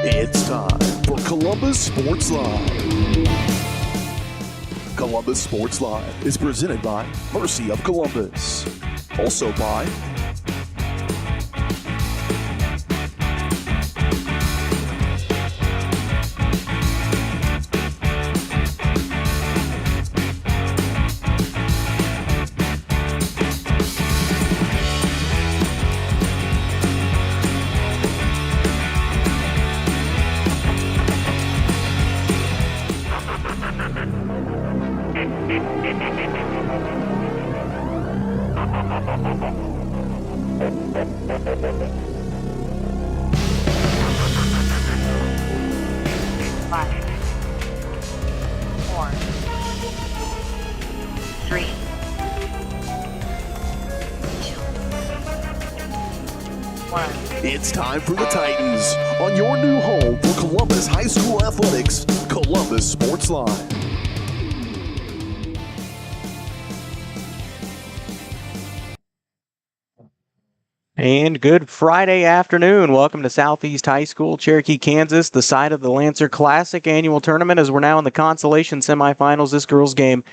It's time for Columbus Sports Live. Columbus Sports Live is presented by Mercy of Columbus. Also by It's time for the Titans on your new home for Columbus High School Athletics, Columbus Sports Live. And good Friday afternoon. Welcome to Southeast High School, Cherokee, Kansas, the site of the Lancer Classic annual tournament, as we're now in the consolation semifinals. This girls' game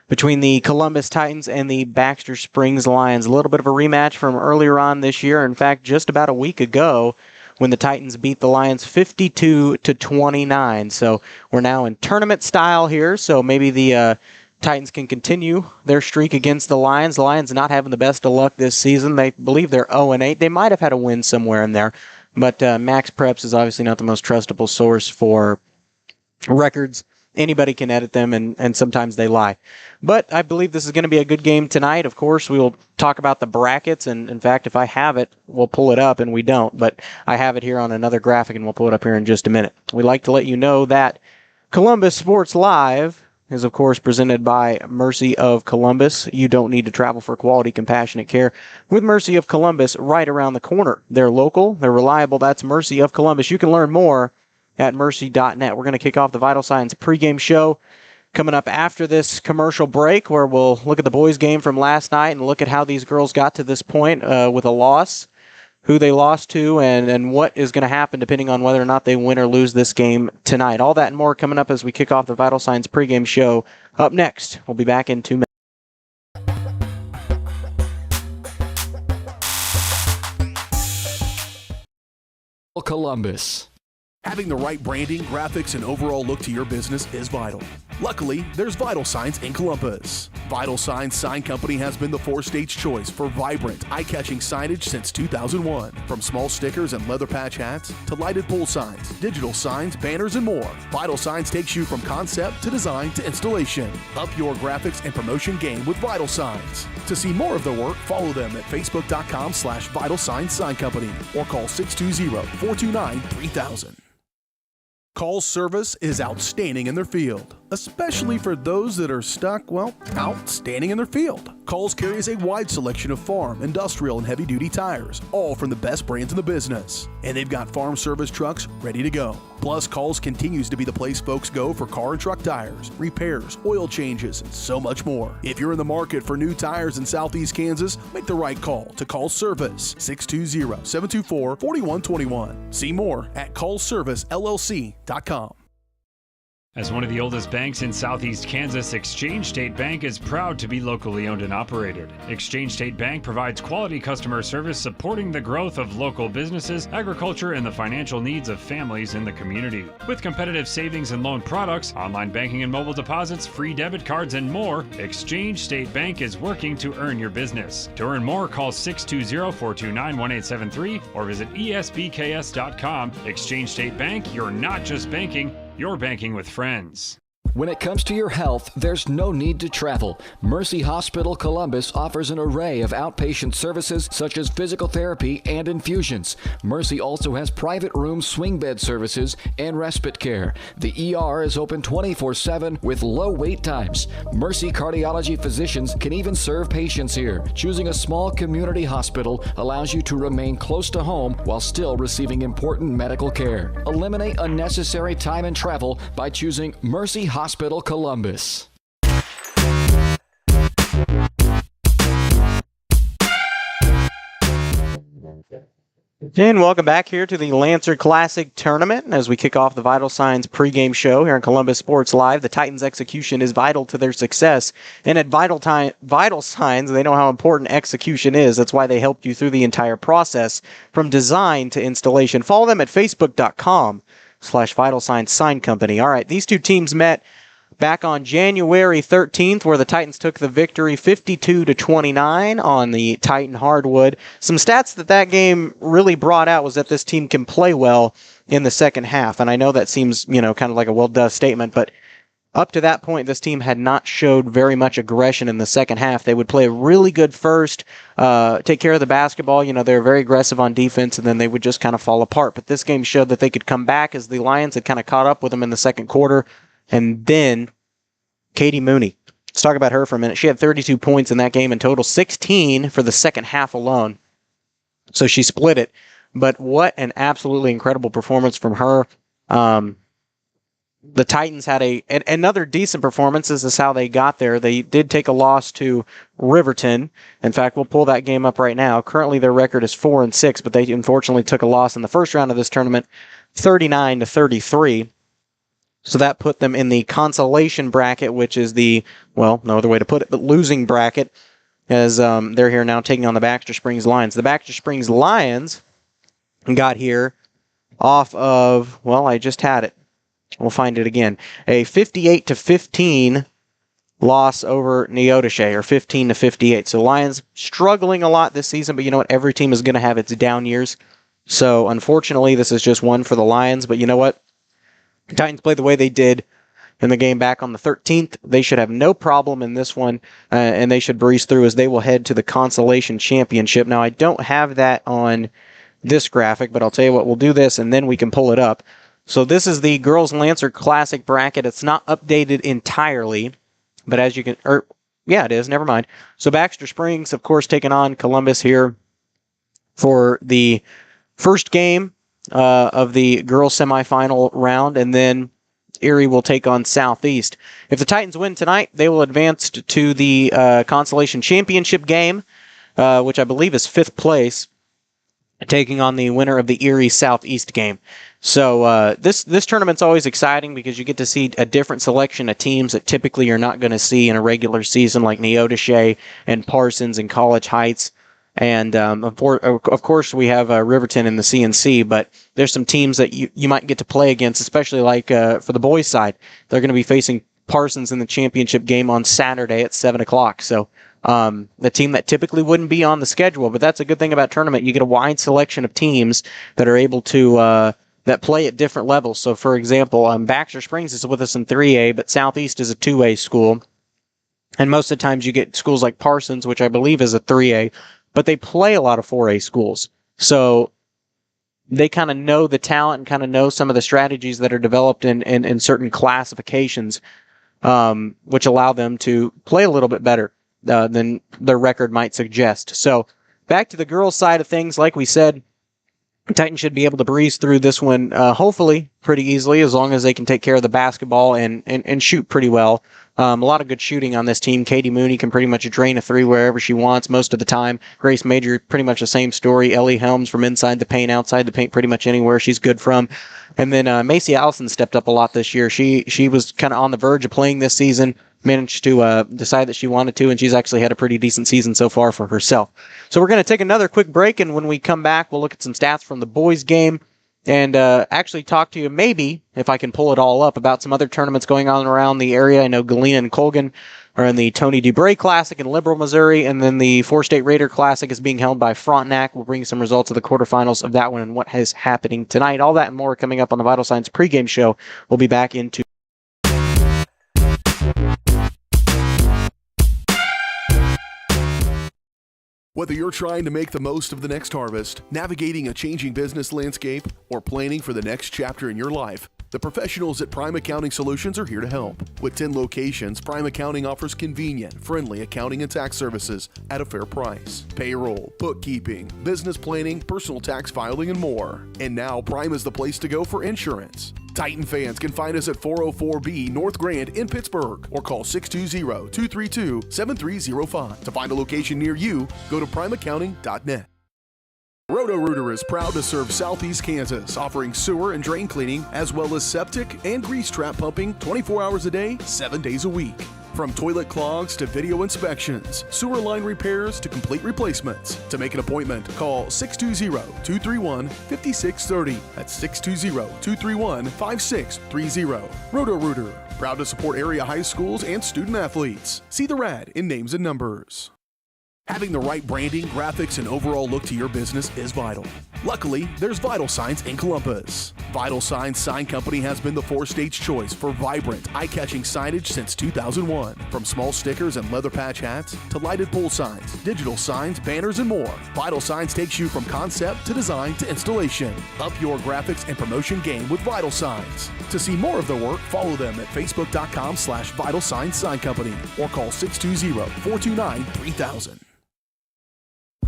between the Columbus Titans and the Baxter Springs Lions. A little bit of a rematch from earlier on this year. In fact, just about a week ago when the Titans beat the Lions 52-29. So we're now in tournament style here. So maybe the Titans can continue their streak against the Lions. The Lions not having the best of luck this season. They believe they're 0-8. They might have had a win somewhere in there. But Max Preps is obviously not the most trustable source for records. Anybody can edit them, and sometimes they lie. But I believe this is going to be a good game tonight. Of course, we will talk about the brackets, and in fact, if I have it, we'll pull it up, and we don't. But I have it here on another graphic, and we'll pull it up here in just a minute. We'd like to let you know that Columbus Sports Live is, of course, presented by Mercy of Columbus. You don't need to travel for quality, compassionate care with Mercy of Columbus right around the corner. They're local. They're reliable. That's Mercy of Columbus. You can learn more at mercy.net. We're going to kick off the Vital Signs pregame show coming up after this commercial break, where we'll look at the boys' game from last night and look at how these girls got to this point with a loss, who they lost to, and what is going to happen depending on whether or not they win or lose this game tonight. All that and more coming up as we kick off the Vital Signs pregame show. Up next, we'll be back in 2 minutes. Columbus. Having the right branding, graphics, and overall look to your business is vital. Luckily, there's Vital Signs in Columbus. Vital Signs Sign Company has been the four-stage choice for vibrant, eye-catching signage since 2001. From small stickers and leather patch hats to lighted pole signs, digital signs, banners, and more, Vital Signs takes you from concept to design to installation. Up your graphics and promotion game with Vital Signs. To see more of their work, follow them at facebook.com/Vital Signs Sign Company or call 620-429-3000. Call's service is outstanding in their field, especially for those that are stuck, outstanding in their field. Call's carries a wide selection of farm, industrial, and heavy-duty tires, all from the best brands in the business. And they've got farm service trucks ready to go. Plus, Call's continues to be the place folks go for car and truck tires, repairs, oil changes, and so much more. If you're in the market for new tires in Southeast Kansas, make the right call to Call's Service, 620-724-4121. See more at callservicellc.com. As one of the oldest banks in Southeast Kansas, Exchange State Bank is proud to be locally owned and operated. Exchange State Bank provides quality customer service supporting the growth of local businesses, agriculture, and the financial needs of families in the community. With competitive savings and loan products, online banking and mobile deposits, free debit cards, and more, Exchange State Bank is working to earn your business. To earn more, call 620-429-1873 or visit esbks.com. Exchange State Bank, you're not just banking, you're banking with friends. When it comes to your health, there's no need to travel. Mercy Hospital Columbus offers an array of outpatient services such as physical therapy and infusions. Mercy also has private room swing bed services and respite care. The ER is open 24/7 with low wait times. Mercy cardiology physicians can even serve patients here. Choosing a small community hospital allows you to remain close to home while still receiving important medical care. Eliminate unnecessary time and travel by choosing Mercy Hospital Columbus. And welcome back here to the Lancer Classic Tournament as we kick off the Vital Signs pregame show here in Columbus Sports Live. The Titans' execution is vital to their success, and at Vital Signs, they know how important execution is. That's why they help you through the entire process from design to installation. Follow them at facebook.com/Vital Signs Sign Company. All right, these two teams met back on January 13th, where the Titans took the victory 52-29 on the Titan hardwood. Some stats that game really brought out was that this team can play well in the second half. And I know that seems, kind of like a well-done statement, but up to that point, this team had not showed very much aggression in the second half. They would play a really good first, take care of the basketball. They were very aggressive on defense, and then they would just kind of fall apart. But this game showed that they could come back as the Lions had kind of caught up with them in the second quarter. And then Katie Mooney. Let's talk about her for a minute. She had 32 points in that game in total, 16 for the second half alone. So she split it. But what an absolutely incredible performance from her. The Titans had another decent performance. This is how they got there. They did take a loss to Riverton. In fact, we'll pull that game up right now. Currently, their record is 4-6, but they unfortunately took a loss in the first round of this tournament, 39-33. So that put them in the consolation bracket, which is no other way to put it, but losing bracket, as they're here now taking on the Baxter Springs Lions. The Baxter Springs Lions got here off of, I just had it. We'll find it again. A 58-15 loss over Neodesha, or 15-58. So Lions struggling a lot this season, but you know what? Every team is going to have its down years. So unfortunately, this is just one for the Lions, but you know what? The Titans played the way they did in the game back on the 13th. They should have no problem in this one, and they should breeze through as they will head to the Consolation Championship. Now, I don't have that on this graphic, but I'll tell you what, we'll do this, and then we can pull it up. So this is the Girls Lancer Classic bracket. It's not updated entirely, but as you can... it is, never mind. So Baxter Springs, of course, taking on Columbus here for the first game of the girls semifinal round, and then Erie will take on Southeast. If the Titans win tonight, they will advance to the Consolation Championship game, which I believe is 5th place, taking on the winner of the Erie Southeast game. So this tournament's always exciting because you get to see a different selection of teams that typically you're not going to see in a regular season, like Neodesha and Parsons and College Heights. And of course, we have Riverton in the CNC, but there's some teams that you might get to play against, especially like for the boys' side. They're going to be facing Parsons in the championship game on Saturday at 7 o'clock. So the team that typically wouldn't be on the schedule, but that's a good thing about tournament. You get a wide selection of teams that are able to that play at different levels. So, for example, Baxter Springs is with us in 3A, but Southeast is a 2A school. And most of the times you get schools like Parsons, which I believe is a 3A, but they play a lot of 4A schools. So they kind of know the talent and kind of know some of the strategies that are developed in certain classifications, which allow them to play a little bit better than their record might suggest. So back to the girls' side of things, like we said, Titans should be able to breeze through this one, hopefully pretty easily, as long as they can take care of the basketball and shoot pretty well. A lot of good shooting on this team. Katie Mooney can pretty much drain a three wherever she wants most of the time. Grace Major, pretty much the same story. Ellie Helms from inside the paint, outside the paint, pretty much anywhere she's good from. And then Macy Allison stepped up a lot this year. She was kind of on the verge of playing this season, managed to decide that she wanted to, and she's actually had a pretty decent season so far for herself. So we're going to take another quick break, and when we come back, we'll look at some stats from the boys' game and actually talk to you, maybe, if I can pull it all up, about some other tournaments going on around the area. I know Galena and Colgan are in the Tony DeBray Classic in Liberal, Missouri, and then the Four State Raider Classic is being held by Frontenac. We'll bring some results of the quarterfinals of that one and what is happening tonight. All that and more coming up on the Vital Signs pregame show. We'll be back into Whether you're trying to make the most of the next harvest, navigating a changing business landscape, or planning for the next chapter in your life, the professionals at Prime Accounting Solutions are here to help. With 10 locations, Prime Accounting offers convenient, friendly accounting and tax services at a fair price. Payroll, bookkeeping, business planning, personal tax filing, and more. And now Prime is the place to go for insurance. Titan fans can find us at 404B North Grand in Pittsburgh or call 620-232-7305. To find a location near you, go to primeaccounting.net. Roto-Rooter is proud to serve Southeast Kansas, offering sewer and drain cleaning, as well as septic and grease trap pumping 24 hours a day, 7 days a week. From toilet clogs to video inspections, sewer line repairs to complete replacements. To make an appointment, call 620-231-5630. That's 620-231-5630. Roto-Rooter, proud to support area high schools and student athletes. See the rad in names and numbers. Having the right branding, graphics, and overall look to your business is vital. Luckily, there's Vital Signs in Columbus. Vital Signs Sign Company has been the four-stage choice for vibrant, eye-catching signage since 2001. From small stickers and leather patch hats to lighted pole signs, digital signs, banners, and more, Vital Signs takes you from concept to design to installation. Up your graphics and promotion game with Vital Signs. To see more of their work, follow them at facebook.com/Vital Signs Sign Company or call 620-429-3000.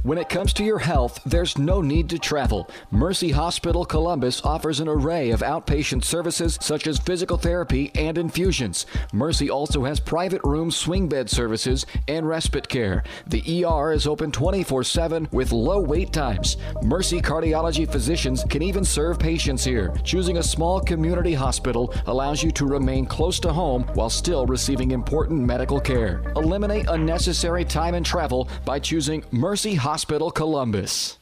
When it comes to your health, there's no need to travel. Mercy Hospital Columbus offers an array of outpatient services such as physical therapy and infusions. Mercy also has private room swing bed services and respite care. The ER is open 24/7 with low wait times. Mercy cardiology physicians can even serve patients here. Choosing a small community hospital allows you to remain close to home while still receiving important medical care. Eliminate unnecessary time and travel by choosing Mercy Hospital Columbus.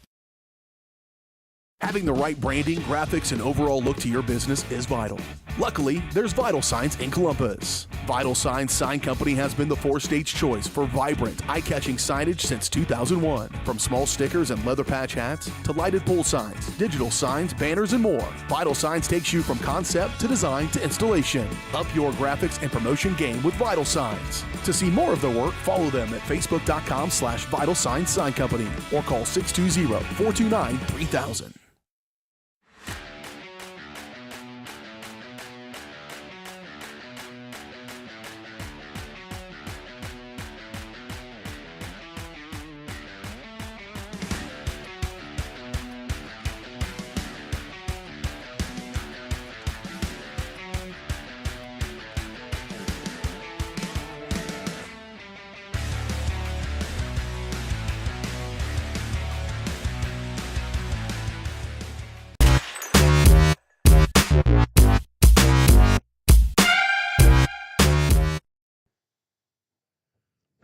Having the right branding, graphics, and overall look to your business is vital. Luckily, there's Vital Signs in Columbus. Vital Signs Sign Company has been the four-stage choice for vibrant, eye-catching signage since 2001. From small stickers and leather patch hats to lighted pole signs, digital signs, banners, and more, Vital Signs takes you from concept to design to installation. Up your graphics and promotion game with Vital Signs. To see more of their work, follow them at facebook.com/Vital Signs Sign Company or call 620-429-3000.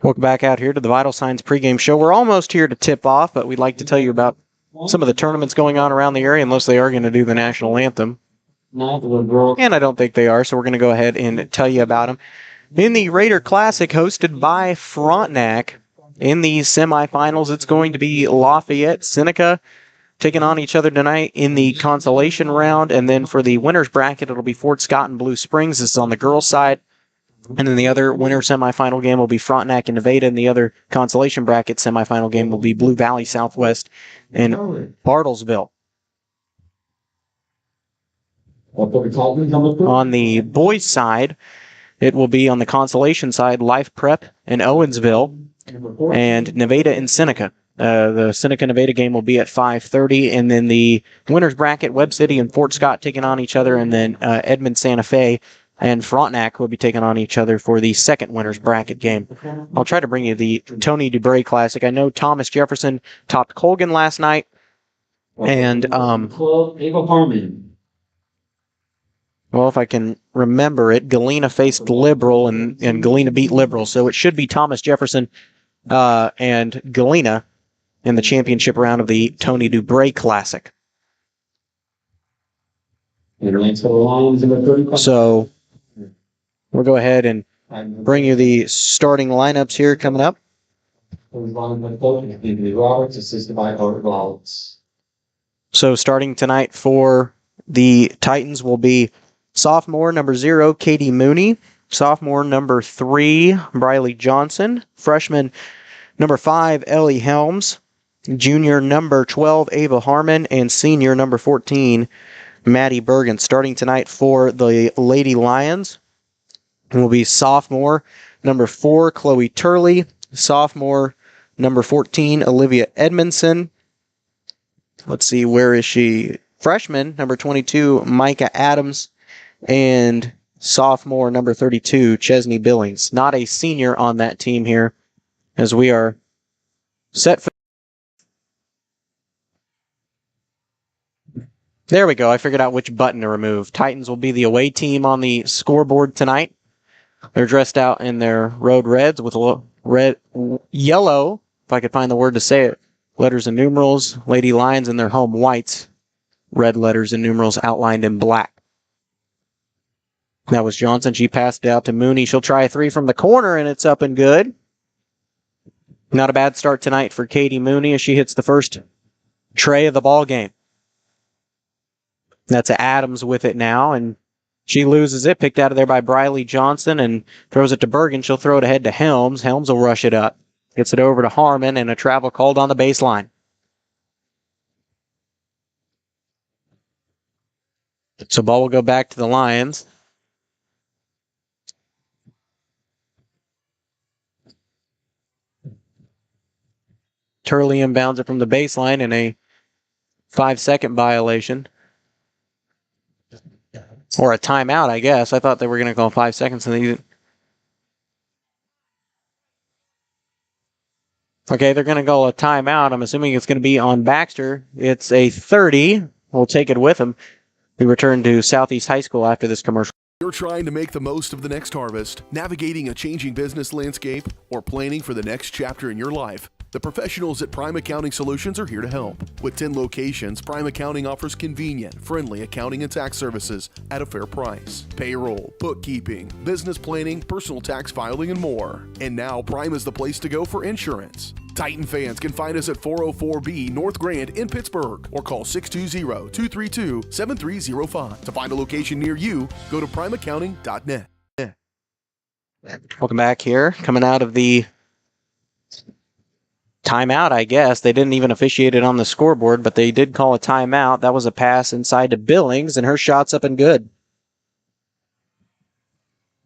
Welcome back out here to the Vital Signs pregame show. We're almost here to tip off, but we'd like to tell you about some of the tournaments going on around the area, unless they are going to do the national anthem. And I don't think they are, so we're going to go ahead and tell you about them. In the Raider Classic, hosted by Frontenac, in the semifinals, it's going to be Lafayette, Seneca, taking on each other tonight in the consolation round. And then for the winner's bracket, it'll be Fort Scott and Blue Springs. This is on the girls' side. And then the other winner semifinal game will be Frontenac and Nevada, and the other consolation bracket semifinal game will be Blue Valley Southwest and Bartlesville. On the boys' side, it will be on the consolation side, Life Prep and Owensville, and Nevada and Seneca. The Seneca-Nevada game will be at 5:30, and then the winner's bracket, Webb City and Fort Scott taking on each other, and then Edmond-Santa Fe and Frontenac will be taking on each other for the second winner's bracket game. I'll try to bring you the Tony DuBray Classic. I know Thomas Jefferson topped Colgan last night, and well, if I can remember it, Galena faced Liberal, and Galena beat Liberal, so it should be Thomas Jefferson and Galena in the championship round of the Tony DuBray Classic. So we'll go ahead and bring you the starting lineups here coming up. So starting tonight for the Titans will be sophomore number 0, Katie Mooney. Sophomore number 3, Briley Johnson. Freshman number 5, Ellie Helms. Junior number 12, Ava Harmon. And senior number 14, Maddie Bergen. Starting tonight for the Lady Lions will be sophomore number 4, Chloe Turley. Sophomore number 14, Olivia Edmondson. Let's see, where is she? Freshman number 22, Micah Adams. And sophomore number 32, Chesney Billings. Not a senior on that team here, as we are set for There we go. I figured out which button to remove. Titans will be the away team on the scoreboard tonight. They're dressed out in their road reds with yellow, if I could find the word to say it, letters and numerals. Lady Lions in their home whites, red letters and numerals outlined in black. That was Johnson. She passed it out to Mooney. She'll try a three from the corner, and it's up and good. Not a bad start tonight for Katie Mooney as she hits the first tray of the ball game. That's Adams with it now, and she loses it. Picked out of there by Briley Johnson and throws it to Bergen. She'll throw it ahead to Helms. Helms will rush it up. Gets it over to Harmon, and a travel called on the baseline. So ball will go back to the Lions. Turley inbounds it from the baseline in a 5-second violation. Or a timeout, I guess. I thought they were going to go 5 seconds. And okay, they're going to go a timeout. I'm assuming it's going to be on Baxter. It's a 30. We'll take it with them. We return to Southeast High School after this commercial. You're trying to make the most of the next harvest, navigating a changing business landscape, or planning for the next chapter in your life. The professionals at Prime Accounting Solutions are here to help. With 10 locations, Prime Accounting offers convenient, friendly accounting and tax services at a fair price. Payroll, bookkeeping, business planning, personal tax filing, and more. And now Prime is the place to go for insurance. Titan fans can find us at 404B North Grand in Pittsburgh or call 620-232-7305. To find a location near you, go to primeaccounting.net. Welcome back here. Coming out of the timeout, I guess. They didn't even officiate it on the scoreboard, but they did call a timeout. That was a pass inside to Billings, and her shot's up and good.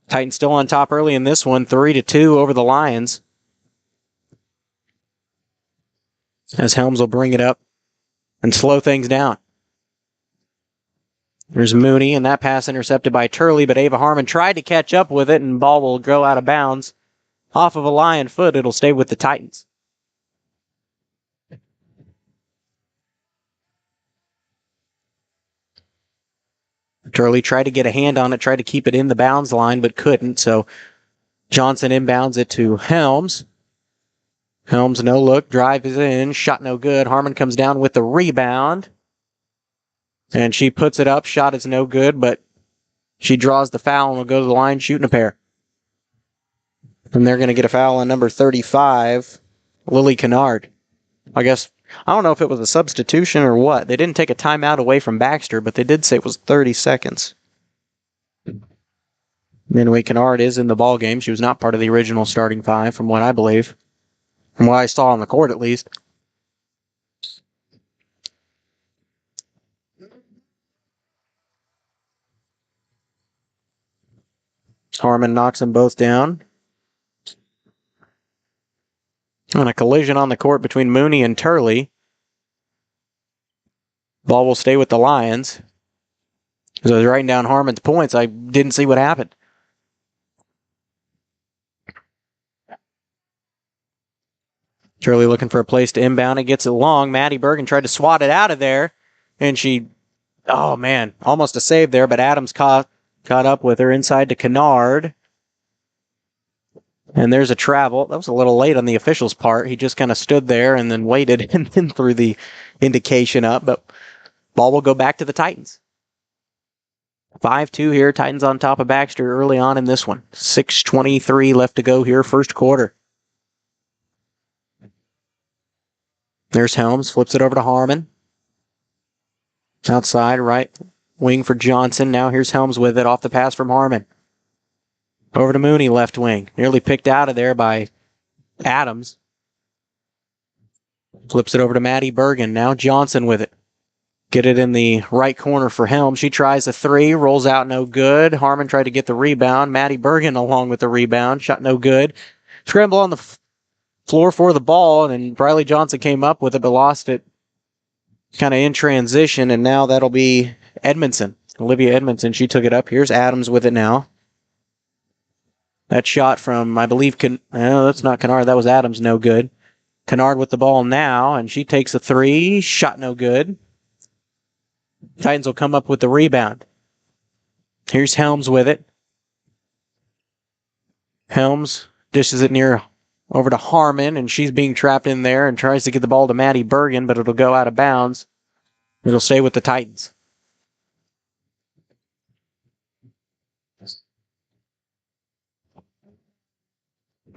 Titans still on top early in this one, 3-2 over the Lions. As Helms will bring it up and slow things down. There's Mooney, and that pass intercepted by Turley, but Ava Harmon tried to catch up with it, and ball will go out of bounds. Off of a Lion foot, it'll stay with the Titans. Turley tried to get a hand on it, tried to keep it in the bounds line, but couldn't, so Johnson inbounds it to Helms. Helms, no look, drive is in, shot no good. Harmon comes down with the rebound, and she puts it up. Shot is no good, but she draws the foul and will go to the line shooting a pair. And they're going to get a foul on number 35, Lily Kennard. I guess, I don't know if it was a substitution or what. They didn't take a timeout away from Baxter, but they did say it was 30 seconds. Anyway, Kennard is in the ball game. She was not part of the original starting five, from what I believe. From what I saw on the court, at least. Harmon knocks them both down. And a collision on the court between Mooney and Turley. Ball will stay with the Lions. As I was writing down Harmon's points, I didn't see what happened. Turley looking for a place to inbound it, gets it long. Maddie Bergen tried to swat it out of there, and she, oh man, almost a save there, but Adams caught up with her inside to Kennard. And there's a travel. That was a little late on the official's part. He just kind of stood there and then waited and then threw the indication up, but ball will go back to the Titans. 5-2 here. Titans on top of Baxter early on in this one. 6:23 left to go here, first quarter. There's Helms, flips it over to Harmon. Outside, right wing for Johnson. Now here's Helms with it off the pass from Harmon. Over to Mooney, left wing. Nearly picked out of there by Adams. Flips it over to Maddie Bergen. Now Johnson with it. Get it in the right corner for Helms. She tries a three, rolls out no good. Harmon tried to get the rebound. Maddie Bergen along with the rebound. Shot no good. Scramble on the floor for the ball, and Briley Johnson came up with it but lost it kind of in transition, and now that'll be Edmondson. Olivia Edmondson, she took it up. Here's Adams with it now. That shot from, I believe, no, that's not Kennard. That was Adams, no good. Kennard with the ball now, and she takes a three. Shot no good. Titans will come up with the rebound. Here's Helms with it. Helms dishes it over to Harmon, and she's being trapped in there and tries to get the ball to Maddie Bergen, but it'll go out of bounds. It'll stay with the Titans.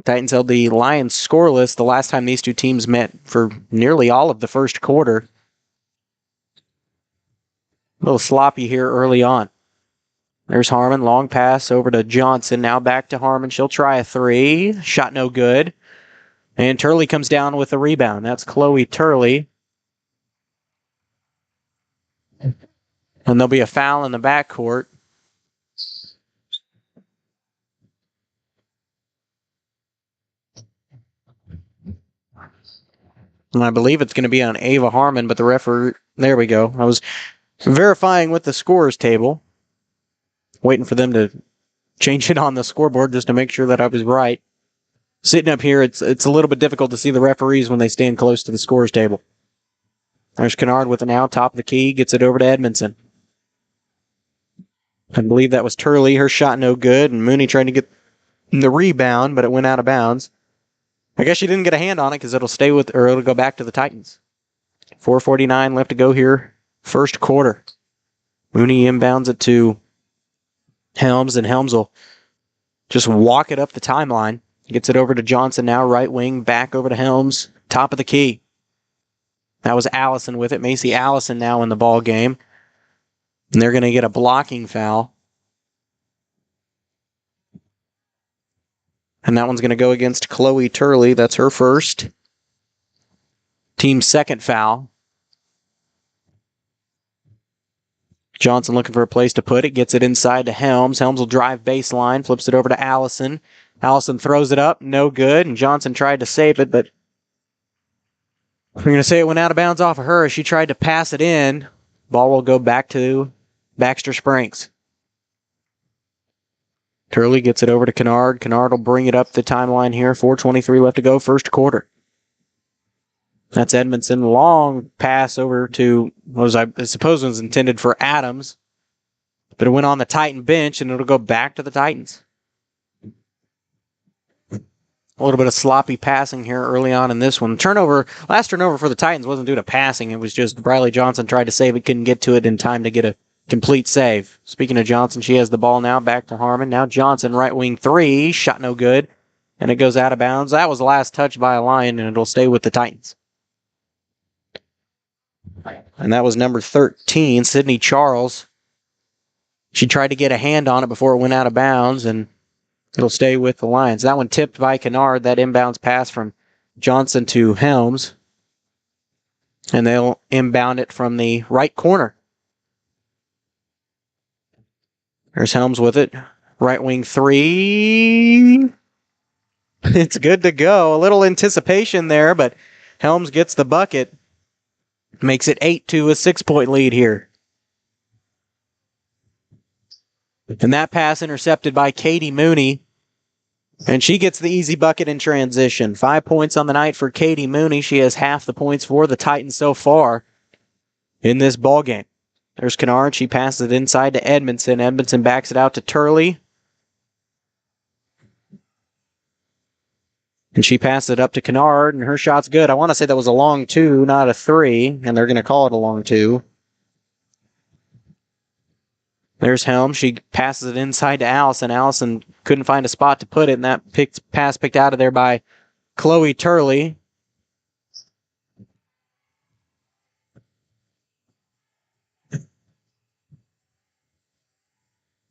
Titans held the Lions scoreless the last time these two teams met for nearly all of the first quarter. A little sloppy here early on. There's Harmon, long pass over to Johnson. Now back to Harmon. She'll try a three. Shot no good. And Turley comes down with the rebound. That's Chloe Turley. And there'll be a foul in the backcourt. And I believe it's going to be on Ava Harmon, but the referee... There we go. I was verifying with the scorers table. Waiting for them to change it on the scoreboard just to make sure that I was right. Sitting up here, it's a little bit difficult to see the referees when they stand close to the scorers table. There's Kennard with it now, top of the key, gets it over to Edmondson. I believe that was Turley. Her shot no good, and Mooney trying to get the rebound, but it went out of bounds. I guess she didn't get a hand on it because it'll go back to the Titans. 4:49 left to go here, first quarter. Mooney inbounds it to Helms, and Helms will just walk it up the timeline. Gets it over to Johnson now, right wing, back over to Helms, top of the key. That was Allison with it. Macy Allison now in the ball game. And they're going to get a blocking foul. And that one's going to go against Chloe Turley. That's her first. Team's second foul. Johnson looking for a place to put it. Gets it inside to Helms. Helms will drive baseline. Flips it over to Allison. Allison throws it up. No good. And Johnson tried to save it, but we're going to say it went out of bounds off of her. She tried to pass it in. Ball will go back to Baxter Springs. Turley gets it over to Kennard. Kennard will bring it up the timeline here. 4:23 left to go, first quarter. That's Edmondson. Long pass over to, I suppose was intended for Adams. But it went on the Titan bench, and it'll go back to the Titans. A little bit of sloppy passing here early on in this one. Last turnover for the Titans wasn't due to passing. It was just Briley Johnson tried to save it, couldn't get to it in time to get a complete save. Speaking of Johnson, she has the ball now, back to Harmon. Now Johnson, right wing three, shot no good, and it goes out of bounds. That was the last touch by a Lion, and it'll stay with the Titans. And that was number 13, Sydney Charles. She tried to get a hand on it before it went out of bounds, and it'll stay with the Lions. That one tipped by Kennard, that inbounds pass from Johnson to Helms. And they'll inbound it from the right corner. There's Helms with it. Right wing three. It's good to go. A little anticipation there, but Helms gets the bucket. Makes it 8-2, a 6-point lead here. And that pass intercepted by Katie Mooney. And she gets the easy bucket in transition. 5 points on the night for Katie Mooney. She has half the points for the Titans so far in this ball game. There's Kennard. She passes it inside to Edmondson. Edmondson backs it out to Turley. And she passes it up to Kennard, and her shot's good. I want to say that was a long two, not a three, and they're going to call it a long two. There's Helms. She passes it inside to Allison. Allison couldn't find a spot to put it, and that pass picked out of there by Chloe Turley.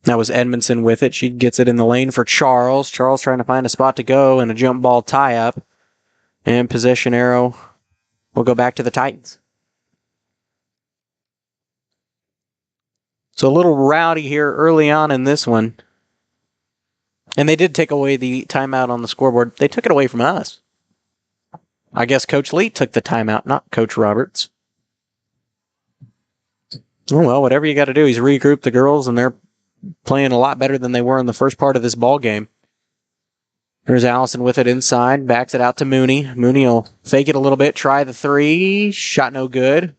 That was Edmondson with it. She gets it in the lane for Charles. Charles trying to find a spot to go, and a jump ball tie-up. And possession arrow will go back to the Titans. So a little rowdy here early on in this one. And they did take away the timeout on the scoreboard. They took it away from us. I guess Coach Lee took the timeout, not Coach Roberts. Oh, well, whatever you got to do. He's regrouped the girls, and they're playing a lot better than they were in the first part of this ball game. There's Allison with it inside, backs it out to Mooney. Mooney will fake it a little bit, try the three, shot no good.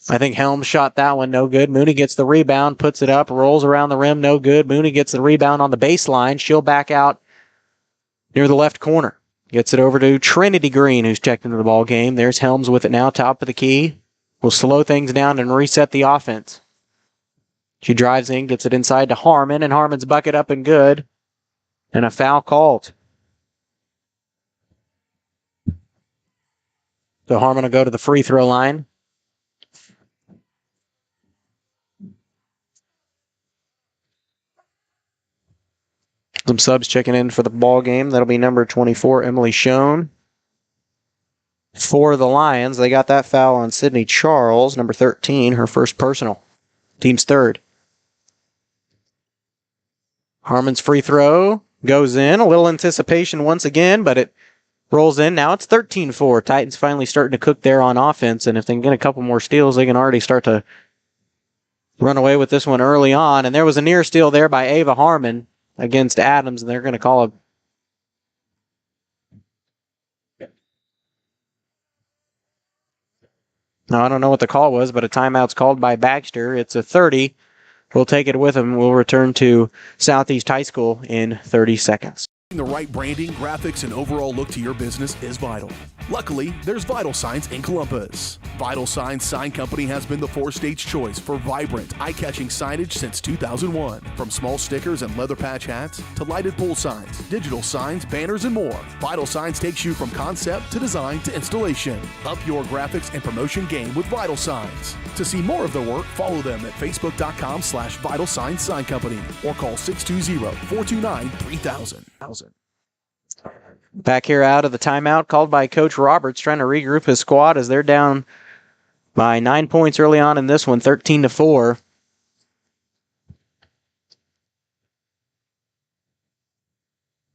I think Helms shot that one, no good. Mooney gets the rebound, puts it up, rolls around the rim, no good. Mooney gets the rebound on the baseline. She'll back out near the left corner. Gets it over to Trinity Green, who's checked into the ball game. There's Helms with it now, top of the key. Will slow things down and reset the offense. She drives in, gets it inside to Harmon, and Harmon's bucket up and good. And a foul called. So Harmon will go to the free throw line. Some subs checking in for the ball game. That'll be number 24, Emily Schoen. For the Lions, they got that foul on Sydney Charles, number 13, her first personal. Team's third. Harmon's free throw goes in. A little anticipation once again, but it rolls in. Now it's 13-4. Titans finally starting to cook there on offense, and if they can get a couple more steals, they can already start to run away with this one early on. And there was a near steal there by Ava Harmon against Adams, and they're going to call a No, I don't know what the call was, but a timeout's called by Baxter. It's a 30. We'll take it with him. We'll return to Southeast High School in 30 seconds. The right branding, graphics, and overall look to your business is vital. Luckily, there's Vital Signs in Columbus. Vital Signs Sign Company has been the four-state's choice for vibrant, eye-catching signage since 2001. From small stickers and leather patch hats to lighted pole signs, digital signs, banners, and more, Vital Signs takes you from concept to design to installation. Up your graphics and promotion game with Vital Signs. To see more of their work, follow them at facebook.com/Vital Signs Sign Company or call 620-429-3000. Back here out of the timeout called by Coach Roberts, trying to regroup his squad as they're down by 9 points early on in this one, 13-4.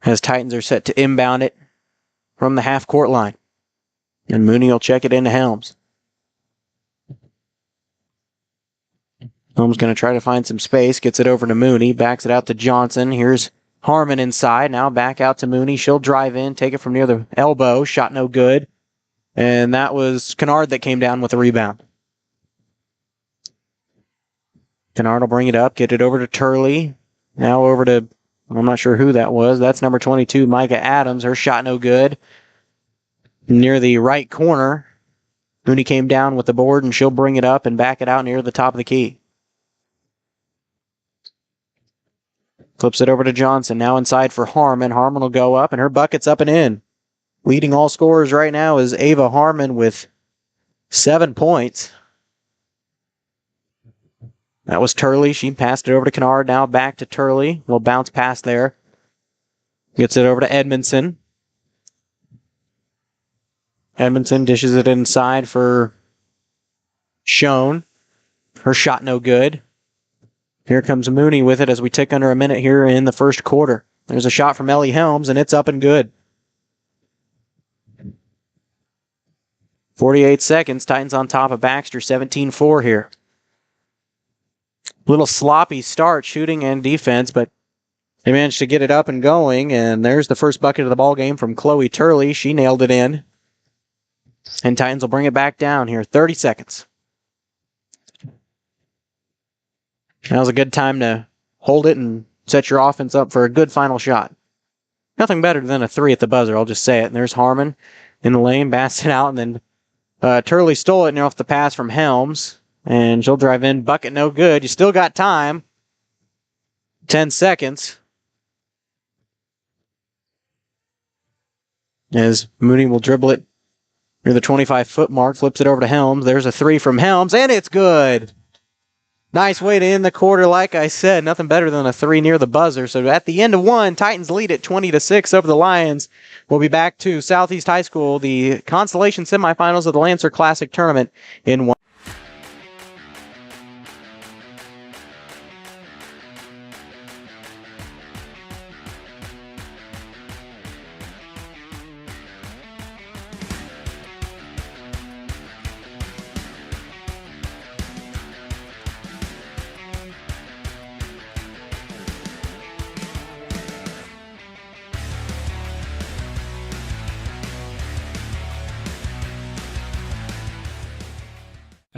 As Titans are set to inbound it from the half-court line. And Mooney will check it into Helms. Helms going to try to find some space, gets it over to Mooney, backs it out to Johnson. Here's Harmon inside, now back out to Mooney. She'll drive in, take it from near the elbow, shot no good. And that was Kennard that came down with the rebound. Kennard will bring it up, get it over to Turley. Now over to, I'm not sure who that was. That's number 22, Micah Adams. Her shot no good. Near the right corner, Mooney came down with the board, and she'll bring it up and back it out near the top of the key. Flips it over to Johnson. Now inside for Harmon. Harmon will go up, and her bucket's up and in. Leading all scorers right now is Ava Harmon with 7 points. That was Turley. She passed it over to Kennard. Now back to Turley. We'll bounce pass there. Gets it over to Edmondson. Edmondson dishes it inside for Schoen. Her shot no good. Here comes Mooney with it as we tick under a minute here in the first quarter. There's a shot from Ellie Helms, and it's up and good. 48 seconds. Titans on top of Baxter, 17-4 here. Little sloppy start, shooting and defense, but they managed to get it up and going, and there's the first bucket of the ball game from Chloe Turley. She nailed it in. And Titans will bring it back down here. 30 seconds. Now's a good time to hold it and set your offense up for a good final shot. Nothing better than a 3 at the buzzer, I'll just say it. And there's Harmon in the lane, bats it out, and then Turley stole it near off the pass from Helms. And she'll drive in, bucket no good. You still got time. 10 seconds. As Mooney will dribble it near the 25-foot mark, flips it over to Helms. There's a 3 from Helms, and it's good. Nice way to end the quarter, like I said. Nothing better than a 3 near the buzzer. So at the end of one, Titans lead at 20-6 over the Lions. We'll be back to Southeast High School, the consolation semifinals of the Lancer Classic Tournament in one.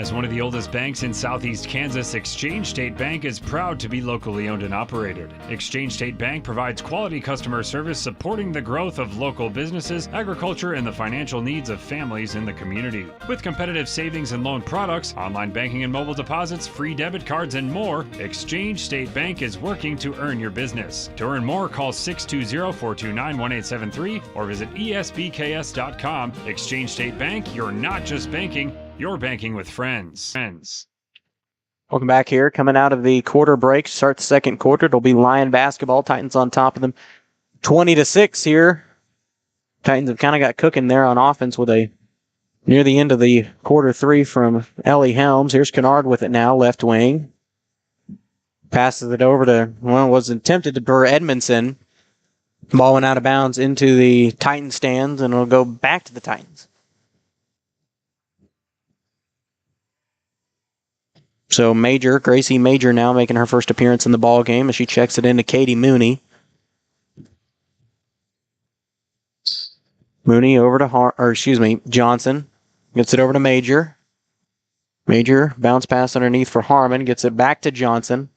As one of the oldest banks in southeast Kansas, Exchange State Bank is proud to be locally owned and operated. Exchange State Bank provides quality customer service supporting the growth of local businesses, agriculture, and the financial needs of families in the community. With competitive savings and loan products, online banking and mobile deposits, free debit cards, and more, Exchange State Bank is working to earn your business. To earn more, call 620-429-1873 or visit esbks.com. Exchange State Bank, you're not just banking, you're banking with friends. Welcome back here. Coming out of the quarter break, start the second quarter. It'll be Lion basketball. Titans on top of them, 20-6 here. Titans have kind of got cooking there on offense with a near the end of the quarter three from Ellie Helms. Here's Kennard with it now, left wing. Passes it over to, well, was attempted to Burr Edmondson. Ball went out of bounds into the Titan stands, and it'll go back to the Titans. So Gracie Major now making her first appearance in the ball game as she checks it into Katie Mooney. Mooney over to Johnson. Gets it over to Major. Major, bounce pass underneath for Harmon. Gets it back to Johnson.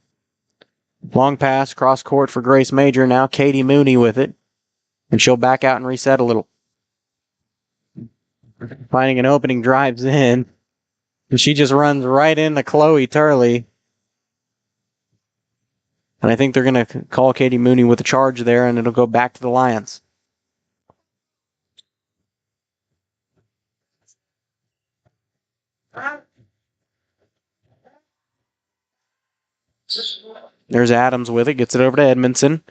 Long pass, cross court for Grace Major. Now Katie Mooney with it. And she'll back out and reset a little. Finding an opening, drives in. And she just runs right into Chloe Turley. And I think they're going to call Katie Mooney with a charge there, and it'll go back to the Lions. There's Adams with it. Gets it over to Edmondson.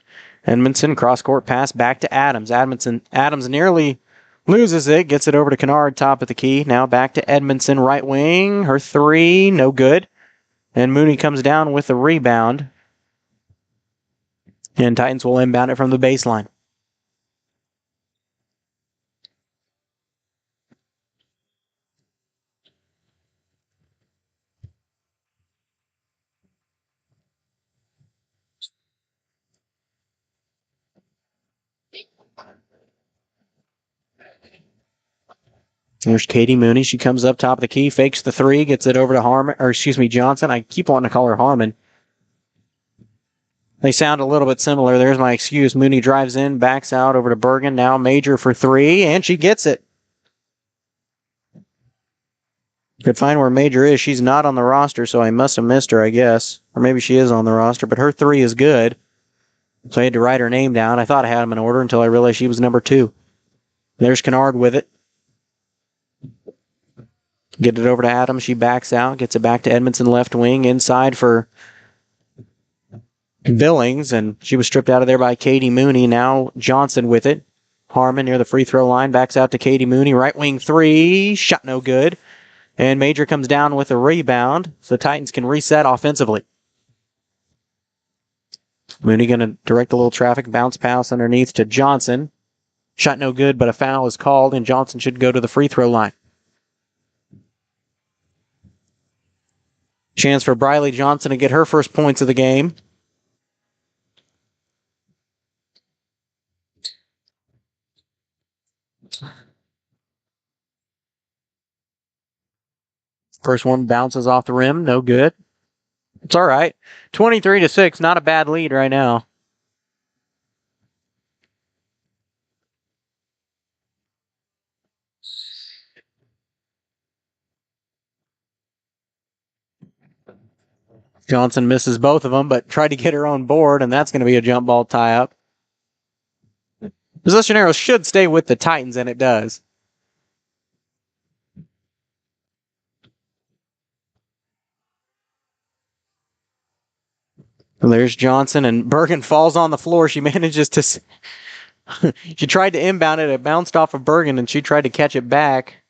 Edmondson, cross-court pass back to Adams. Adams nearly loses it. Gets it over to Kennard, top of the key. Now back to Edmondson, right wing. Her three, no good. And Mooney comes down with the rebound. And Titans will inbound it from the baseline. There's Katie Mooney. She comes up top of the key, fakes the three, gets it over to Johnson. I keep wanting to call her Harmon. They sound a little bit similar. There's my excuse. Mooney drives in, backs out over to Bergen. Now Major for three, and she gets it. Could find where Major is. She's not on the roster, so I must have missed her, I guess. Or maybe she is on the roster, but her three is good. So I had to write her name down. I thought I had them in order until I realized she was number 2. There's Kennard with it. Get it over to Adams. She backs out. Gets it back to Edmondson, left wing. Inside for Billings, and she was stripped out of there by Katie Mooney. Now Johnson with it. Harmon near the free throw line. Backs out to Katie Mooney. Right wing three. Shot no good. And Major comes down with a rebound, so the Titans can reset offensively. Mooney going to direct a little traffic. Bounce pass underneath to Johnson. Shot no good, but a foul is called, and Johnson should go to the free throw line. Chance for Briley Johnson to get her first points of the game. First one bounces off the rim. No good. It's all right. 23-6. Not a bad lead right now. Johnson misses both of them, but tried to get her on board, and that's going to be a jump ball tie-up. Possession arrow should stay with the Titans, and it does. And there's Johnson, and Bergen falls on the floor. She manages to... she tried to inbound it. It bounced off of Bergen, and she tried to catch it back.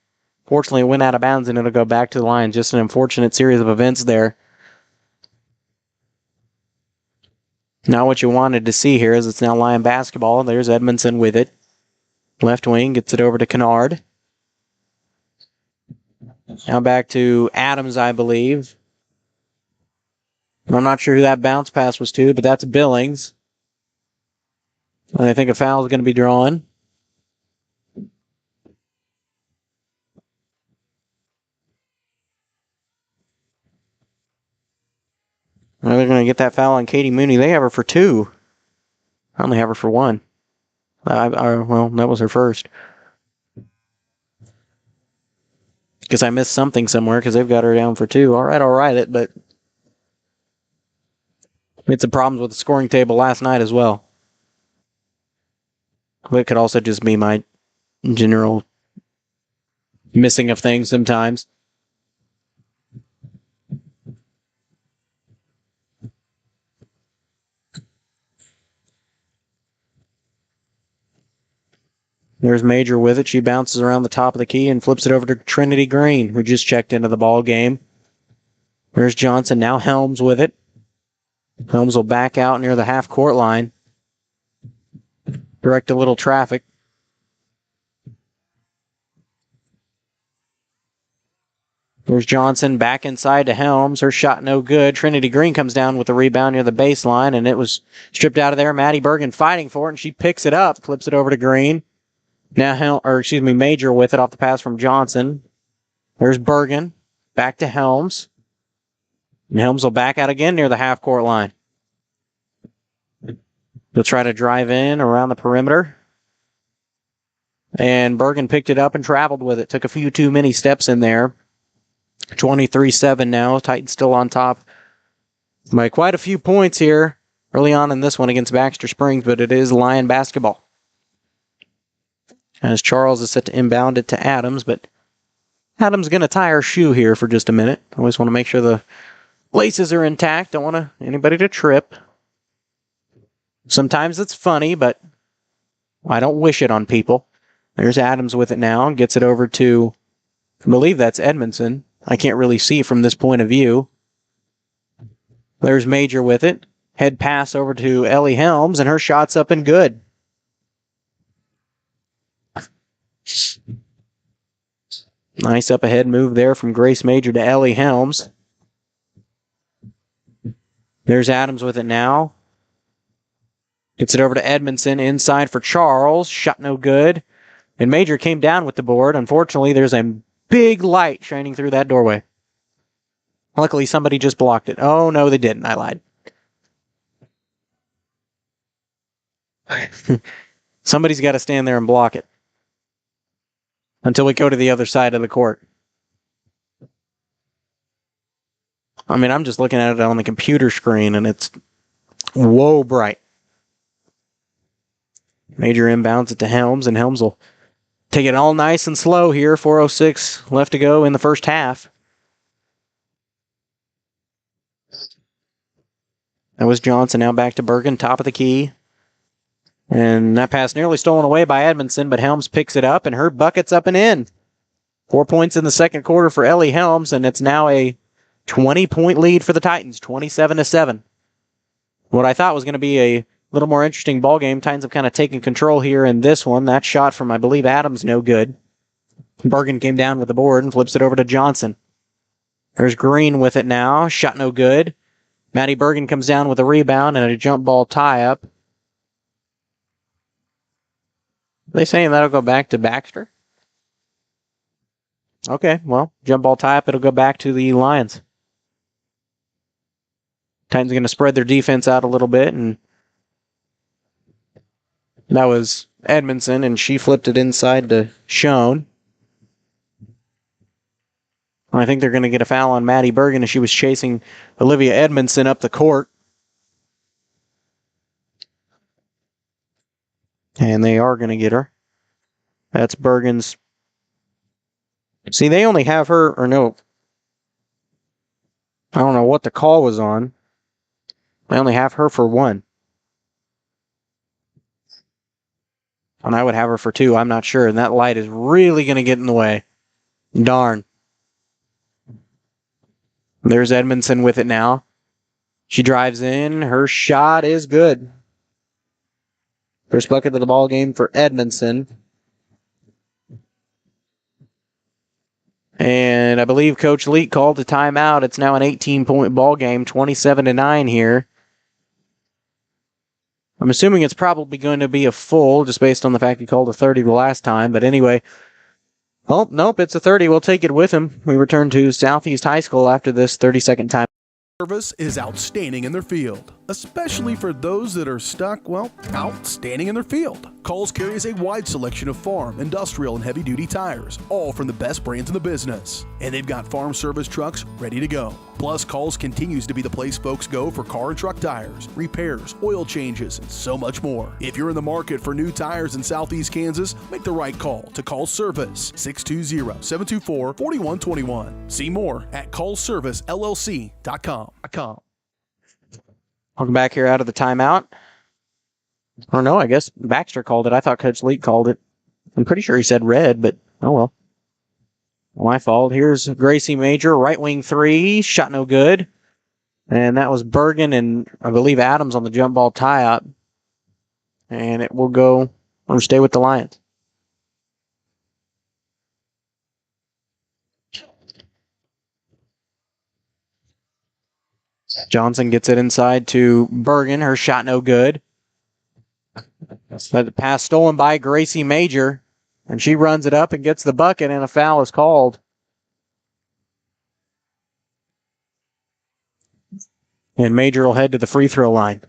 Fortunately, it went out of bounds, and it'll go back to the line. Just an unfortunate series of events there. Now what you wanted to see here is it's now Lion basketball. There's Edmondson with it. Left wing, gets it over to Kennard. Now back to Adams, I believe. I'm not sure who that bounce pass was to, but that's Billings. And I think a foul is going to be drawn. They're going to get that foul on Katie Mooney. They have her for 2. I only have her for 1. Well, that was her first. Because I missed something somewhere because they've got her down for 2. All right, I'll write it, but we had some problems with the scoring table last night as well. But it could also just be my general missing of things sometimes. There's Major with it. She bounces around the top of the key and flips it over to Trinity Green, who just checked into the ball game. There's Johnson. Now Helms with it. Helms will back out near the half-court line. Direct a little traffic. There's Johnson back inside to Helms. Her shot no good. Trinity Green comes down with the rebound near the baseline, and it was stripped out of there. Maddie Bergen fighting for it, and she picks it up, flips it over to Green. Now, Major with it off the pass from Johnson. There's Bergen. Back to Helms. And Helms will back out again near the half-court line. They'll try to drive in around the perimeter. And Bergen picked it up and traveled with it. Took a few too many steps in there. 23-7 now. Titans still on top by quite a few points here early on in this one against Baxter Springs, but it is Lion basketball. As Charles is set to inbound it to Adams, but Adams going to tie her shoe here for just a minute. Always want to make sure the laces are intact. Don't want anybody to trip. Sometimes it's funny, but I don't wish it on people. There's Adams with it now. Gets it over to, I believe that's Edmondson. I can't really see from this point of view. There's Major with it. Head pass over to Ellie Helms, and her shot's up and good. Nice up ahead move there from Grace Major to Ellie Helms. There's Adams with it now. Gets it over to Edmondson inside for Charles. Shot no good. And Major came down with the board. Unfortunately, there's a big light shining through that doorway. Luckily, somebody just blocked it. Oh, no, they didn't. I lied. Somebody's got to stand there and block it until we go to the other side of the court. I mean, I'm just looking at it on the computer screen, and it's whoa bright. Major inbounds it to Helms, and Helms will take it all nice and slow here. 4:06 left to go in the first half. That was Johnson. Now back to Bergen, top of the key. And that pass nearly stolen away by Edmondson, but Helms picks it up, and her bucket's up and in. 4 points in the second quarter for Ellie Helms, and it's now a 20-point lead for the Titans, 27-7. What I thought was going to be a little more interesting ball game. Titans have kind of taken control here in this one. That shot from, I believe, Adams, no good. Bergen came down with the board and flips it over to Johnson. There's Green with it now. Shot no good. Maddie Bergen comes down with a rebound and a jump ball tie-up. Are they saying that'll go back to Baxter? Okay, well, jump ball tie-up, it'll go back to the Lions. Titans going to spread their defense out a little bit, and that was Edmondson, and she flipped it inside to Schoen. I think they're going to get a foul on Maddie Bergen as she was chasing Olivia Edmondson up the court. And they are going to get her. That's Bergen's. See, they only have her, or no. I don't know what the call was on. They only have her for 1. And I would have her for 2, I'm not sure. And that light is really going to get in the way. Darn. There's Edmondson with it now. She drives in. Her shot is good. First bucket of the ball game for Edmondson. And I believe Coach Leak called a timeout. It's now an 18-point ball game, 27-9 here. I'm assuming it's probably going to be a full, just based on the fact he called a 30 the last time. But anyway, oh, nope, it's a 30. We'll take it with him. We return to Southeast High School after this 30-second time. Service is outstanding in their field, especially for those that are stuck, outstanding in their field. Coles carries a wide selection of farm, industrial, and heavy-duty tires, all from the best brands in the business. And they've got farm service trucks ready to go. Plus, Coles continues to be the place folks go for car and truck tires, repairs, oil changes, and so much more. If you're in the market for new tires in Southeast Kansas, make the right call to Coles Service, 620-724-4121. See more at ColesServiceLLC.com. Welcome back here out of the timeout. Or no, I guess Baxter called it. I thought Coach Leak called it. I'm pretty sure he said red, but oh well. My fault. Here's Gracie Major, right wing three, shot no good. And that was Bergen and I believe Adams on the jump ball tie-up. And it will go or stay with the Lions. Johnson gets it inside to Bergen. Her shot no good. The pass stolen by Gracie Major. And she runs it up and gets the bucket, and a foul is called. And Major will head to the free throw line.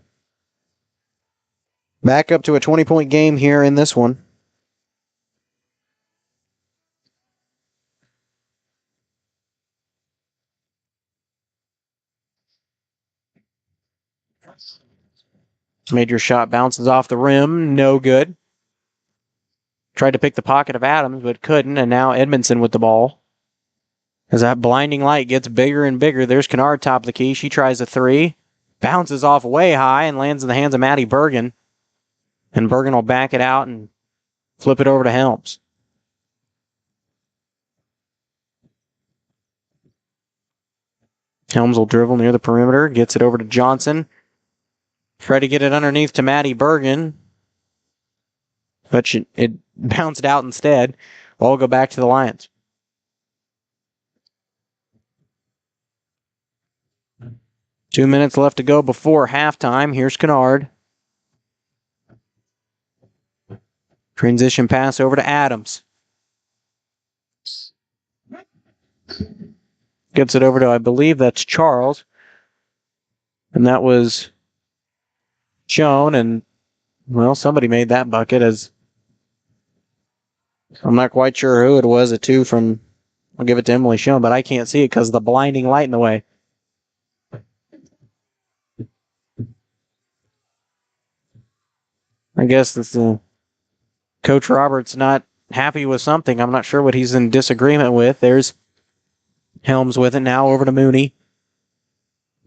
Back up to a 20-point game here in this one. Major shot bounces off the rim. No good. Tried to pick the pocket of Adams, but couldn't, and now Edmondson with the ball. As that blinding light gets bigger and bigger, there's Kennard top of the key. She tries a three. Bounces off way high and lands in the hands of Maddie Bergen. And Bergen will back it out and flip it over to Helms. Helms will dribble near the perimeter, gets it over to Johnson. Try to get it underneath to Maddie Bergen. But it bounced out instead. Ball will go back to the Lions. 2 minutes left to go before halftime. Here's Kennard. Transition pass over to Adams. Gets it over to, I believe that's Charles. And that was shown, and well, somebody made that bucket. As I'm not quite sure who it was. A two from, I'll give it to Emily Schoen, but I can't see it because of the blinding light in the way. I guess this Coach Roberts not happy with something. I'm not sure what he's in disagreement with. There's Helms with it now over to Mooney.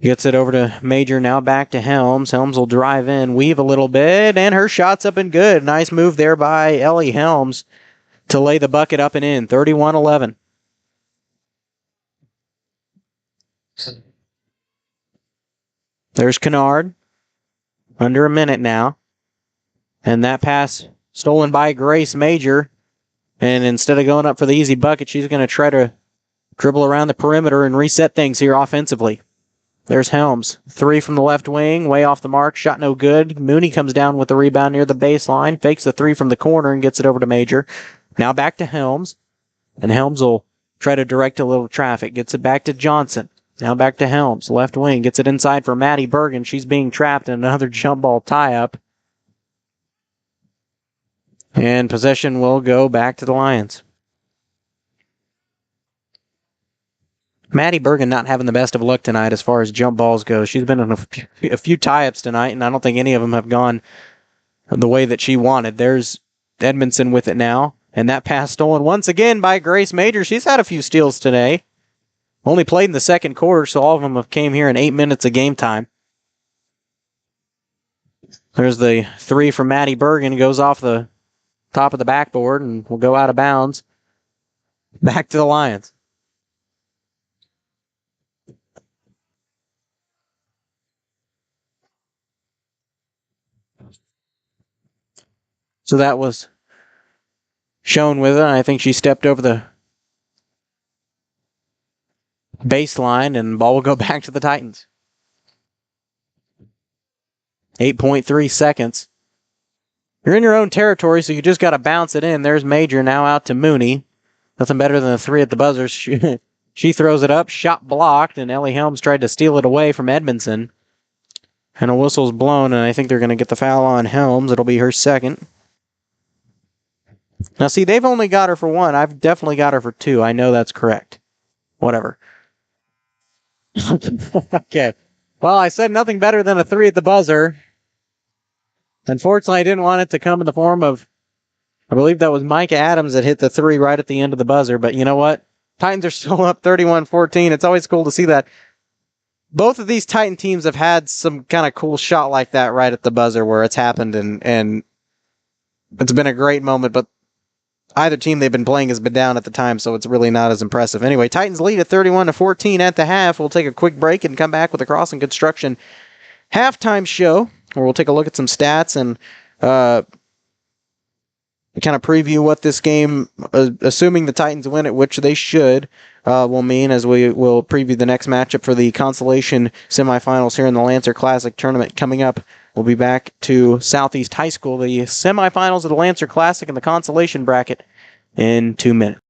Gets it over to Major, now back to Helms. Helms will drive in, weave a little bit, and her shot's up and good. Nice move there by Ellie Helms to lay the bucket up and in. 31-11. There's Kennard. Under a minute now. And that pass stolen by Grace Major. And instead of going up for the easy bucket, she's going to try to dribble around the perimeter and reset things here offensively. There's Helms. Three from the left wing, way off the mark, shot no good. Mooney comes down with the rebound near the baseline, fakes the three from the corner and gets it over to Major. Now back to Helms, and Helms will try to direct a little traffic. Gets it back to Johnson. Now back to Helms, left wing, gets it inside for Maddie Bergen. She's being trapped in another jump ball tie-up. And possession will go back to the Lions. Maddie Bergen not having the best of luck tonight as far as jump balls go. She's been in a few tie-ups tonight, and I don't think any of them have gone the way that she wanted. There's Edmondson with it now, and that pass stolen once again by Grace Major. She's had a few steals today. Only played in the second quarter, so all of them have came here in 8 minutes of game time. There's the three from Maddie Bergen. Goes off the top of the backboard and will go out of bounds. Back to the Lions. So that was shown with it. I think she stepped over the baseline, and the ball will go back to the Titans. 8.3 seconds. You're in your own territory, so you just got to bounce it in. There's Major now out to Mooney. Nothing better than a three at the buzzer. She She throws it up, shot blocked, and Ellie Helms tried to steal it away from Edmondson. And a whistle's blown, and I think they're going to get the foul on Helms. It'll be her second. Now, see, they've only got her for one. I've definitely got her for two. I know that's correct. Whatever. Okay. Well, I said nothing better than a 3 at the buzzer. Unfortunately, I didn't want it to come in the form of, I believe that was Mike Adams that hit the 3 right at the end of the buzzer. But you know what? Titans are still up 31-14. It's always cool to see that. Both of these Titan teams have had some kind of cool shot like that right at the buzzer where it's happened, and it's been a great moment, but either team they've been playing has been down at the time, so it's really not as impressive. Anyway, Titans lead at 31-14 at the half. We'll take a quick break and come back with a Crossland Construction halftime show, where we'll take a look at some stats and kind of preview what this game, assuming the Titans win it, which they should, will mean, as we will preview the next matchup for the consolation semifinals here in the Lancer Classic tournament coming up. We'll be back to Southeast High School, the semifinals of the Lancer Classic and the consolation bracket in 2 minutes.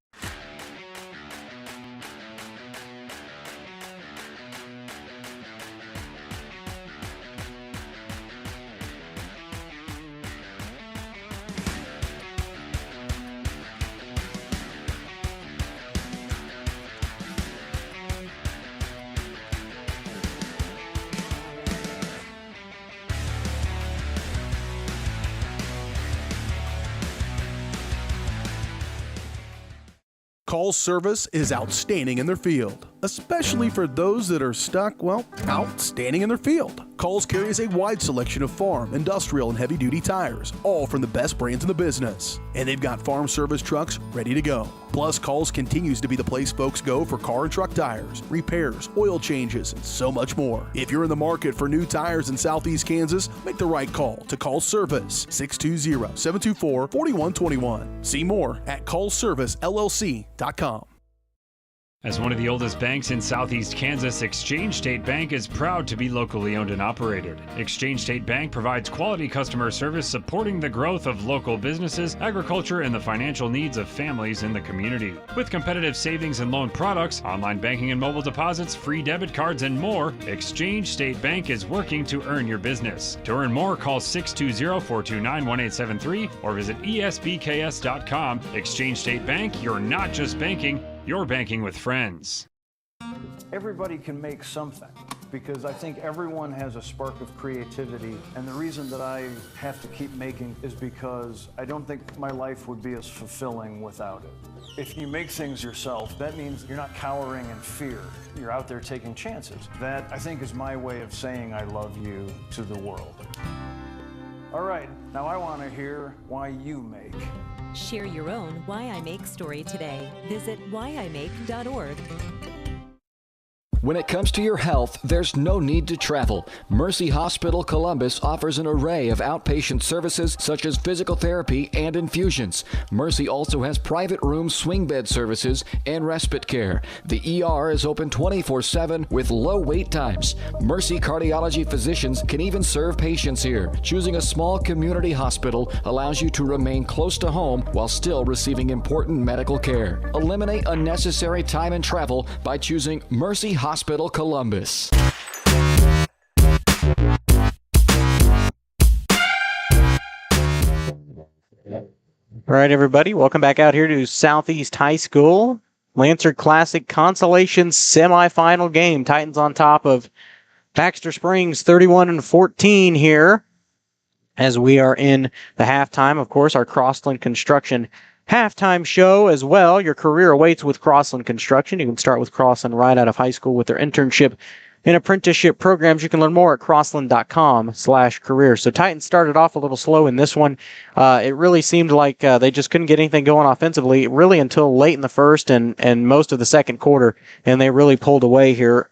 Call service is outstanding in their field, especially for those that are stuck, well, outstanding in their field. Calls carries a wide selection of farm, industrial, and heavy-duty tires, all from the best brands in the business. And they've got farm service trucks ready to go. Plus, Calls continues to be the place folks go for car and truck tires, repairs, oil changes, and so much more. If you're in the market for new tires in Southeast Kansas, make the right call to Call Service, 620-724-4121. See more at callservicellc.com. As one of the oldest banks in Southeast Kansas, Exchange State Bank is proud to be locally owned and operated. Exchange State Bank provides quality customer service supporting the growth of local businesses, agriculture, and the financial needs of families in the community. With competitive savings and loan products, online banking and mobile deposits, free debit cards, and more, Exchange State Bank is working to earn your business. To earn more, call 620-429-1873 or visit esbks.com. Exchange State Bank, you're not just banking, you're banking with friends. Everybody can make something, because I think everyone has a spark of creativity, and the reason that I have to keep making is because I don't think my life would be as fulfilling without it. If you make things yourself, that means you're not cowering in fear. You're out there taking chances. That, I think, is my way of saying I love you to the world. All right, now I want to hear why you make. Share your own Why I Make story today. Visit whyimake.org. When it comes to your health, there's no need to travel. Mercy Hospital Columbus offers an array of outpatient services such as physical therapy and infusions. Mercy also has private room swing bed services and respite care. The ER is open 24/7 with low wait times. Mercy cardiology physicians can even serve patients here. Choosing a small community hospital allows you to remain close to home while still receiving important medical care. Eliminate unnecessary time and travel by choosing Mercy Hospital Columbus. All right, everybody, welcome back out here to Southeast High School. Lancer Classic consolation semifinal game. Titans on top of Baxter Springs 31-14 here as we are in the halftime. Of course, our Crossland Construction halftime show as well. Your career awaits with Crossland Construction. You can start with Crossland right out of high school with their internship and apprenticeship programs. You can learn more at crossland.com/career. So Titans started off a little slow in this one. It really seemed like they just couldn't get anything going offensively really until late in the first and most of the second quarter, and they really pulled away here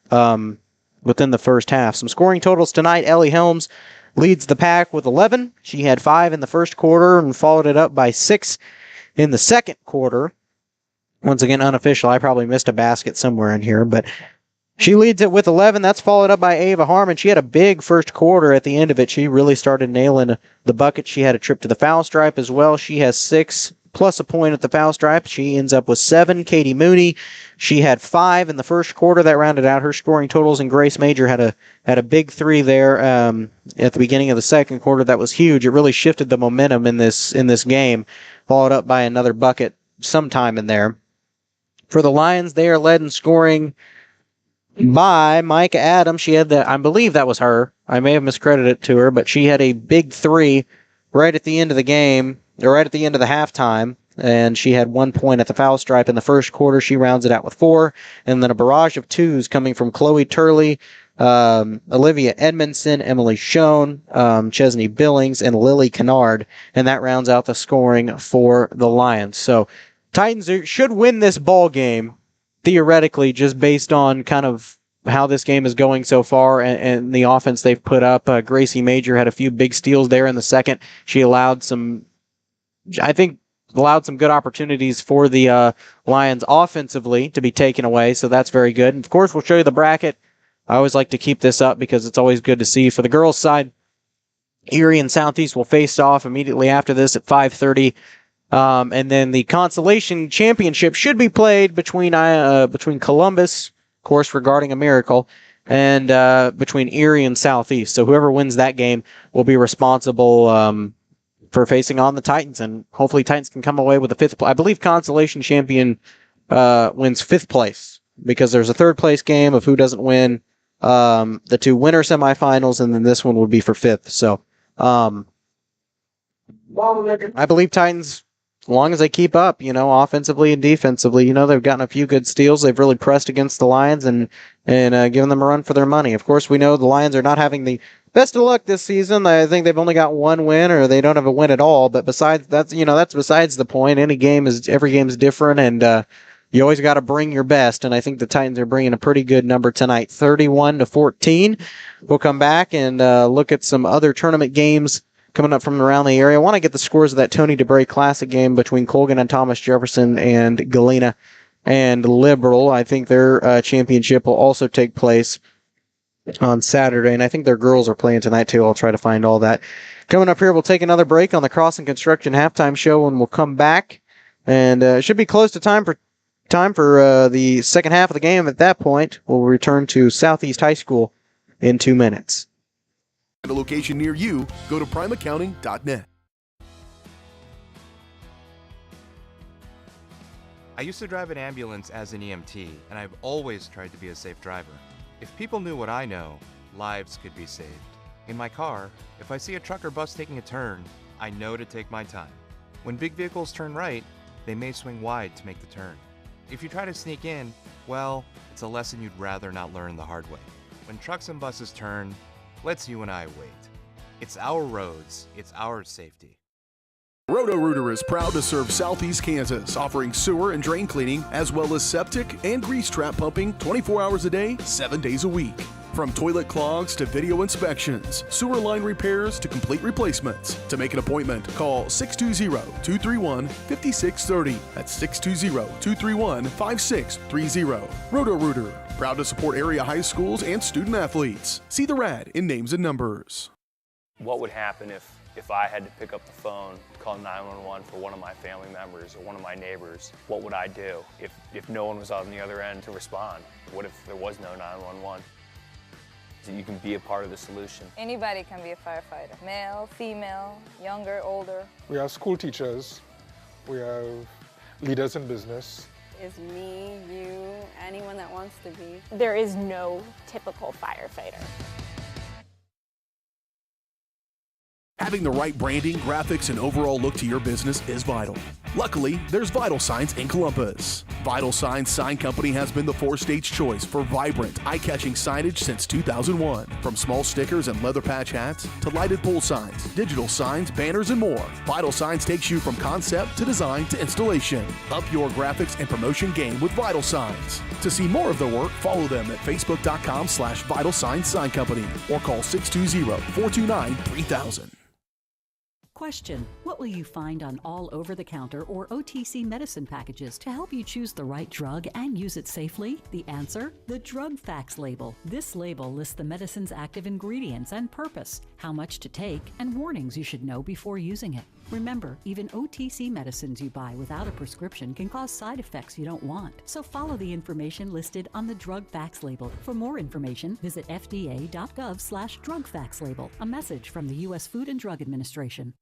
within the first half. Some scoring totals tonight. Ellie Helms leads the pack with 11. She had 5 in the first quarter and followed it up by 6 in the second quarter. Once again, unofficial. I probably missed a basket somewhere in here, but she leads it with 11. That's followed up by Ava Harmon. She had a big first quarter at the end of it. She really started nailing the bucket. She had a trip to the foul stripe as well. She has 6+ plus a point at the foul stripe. She ends up with 7. Katie Mooney, she had 5 in the first quarter. That rounded out her scoring totals, and Grace Major had a big 3 there at the beginning of the second quarter. That was huge. It really shifted the momentum in this game, followed up by another bucket sometime in there. For the Lions, they are led in scoring by Micah Adams. She had I believe that was her. I may have miscredited it to her, but she had a big 3 right at the end of the game, or right at the end of the halftime, and she had 1 point at the foul stripe in the first quarter. She rounds it out with 4, and then a barrage of 2s coming from Chloe Turley, Olivia Edmondson, Emily Schoen, Chesney Billings, and Lily Kennard, and that rounds out the scoring for the Lions. So Titans should win this ball game, theoretically, just based on kind of how this game is going so far and the offense they've put up. Gracie Major had a few big steals there in the second. She allowed some good opportunities for the Lions offensively to be taken away, so that's very good. And of course, we'll show you the bracket. I always like to keep this up because it's always good to see. For the girls' side, Erie and Southeast will face off immediately after this at 5:30. And then the Consolation Championship should be played between Columbus, of course, regarding a miracle, and between Erie and Southeast. So whoever wins that game will be responsible for facing on the Titans, and hopefully Titans can come away with a 5th. I believe Consolation Champion wins 5th place, because there's a 3rd place game of who doesn't win the 2 winner semifinals, and then this one would be for 5th. So I believe Titans, as long as they keep up, offensively and defensively, they've gotten a few good steals. They've really pressed against the Lions and given them a run for their money. Of course, we know the Lions are not having the best of luck this season. I think they've only got 1 win, or they don't have a win at all. But besides that's besides the point. Every game is different, and you always got to bring your best. And I think the Titans are bringing a pretty good number tonight, 31-14. We'll come back and look at some other tournament games coming up from around the area. I want to get the scores of that Tony DeBray Classic game between Colgan and Thomas Jefferson and Galena and Liberal. I think their championship will also take place on Saturday, and I think their girls are playing tonight too. I'll try to find all that. Coming up here, we'll take another break on the Crossing Construction halftime show, and we'll come back, and it should be close to time for the second half of the game. At that point, we'll return to Southeast High School in 2 minutes. At a location near you, go to primeaccounting.net. I used to drive an ambulance as an EMT, and I've always tried to be a safe driver. If people knew what I know, lives could be saved. In my car, if I see a truck or bus taking a turn, I know to take my time. When big vehicles turn right, they may swing wide to make the turn. If you try to sneak in, well, it's a lesson you'd rather not learn the hard way. When trucks and buses turn, let's you and I wait. It's our roads, it's our safety. Roto-Rooter is proud to serve Southeast Kansas, offering sewer and drain cleaning, as well as septic and grease trap pumping 24 hours a day, 7 days a week. From toilet clogs to video inspections, sewer line repairs to complete replacements. To make an appointment, call 620-231-5630. That's 620-231-5630. Roto-Rooter, proud to support area high schools and student athletes. See the rad in names and numbers. What would happen if I had to pick up the phone, call 911 for one of my family members or one of my neighbors? What would I do if no one was on the other end to respond? What if there was no 911? So you can be a part of the solution. Anybody can be a firefighter. Male, female, younger, older. We have school teachers. We have leaders in business. Is me, you, anyone that wants to be. There is no typical firefighter. Having the right branding, graphics, and overall look to your business is vital. Luckily, there's Vital Signs in Columbus. Vital Signs Sign Company has been the four-stage choice for vibrant, eye-catching signage since 2001. From small stickers and leather patch hats to lighted pole signs, digital signs, banners, and more, Vital Signs takes you from concept to design to installation. Up your graphics and promotion game with Vital Signs. To see more of their work, follow them at facebook.com/Vital Signs Sign Company or call 620-429-3000. Question: what What will you find on all over-the-counter or OTC medicine packages to help you choose the right drug and use it safely? The answer? The Drug Facts label. This label lists the medicine's active ingredients and purpose, how much to take, and warnings you should know before using it. Remember, even OTC medicines you buy without a prescription can cause side effects you don't want. So follow the information listed on the Drug Facts label. For more information, visit fda.gov/Drug Facts label. A message from the U.S. Food and Drug Administration.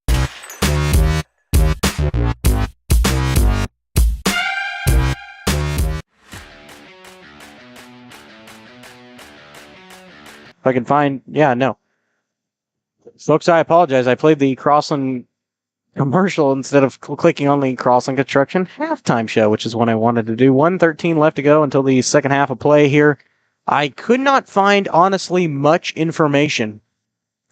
If I can find, no. Folks, I apologize. I played the Crossland commercial instead of clicking on the Crossland Construction halftime show, which is what I wanted to do. 1:13 left to go until the second half of play here. I could not find, honestly, much information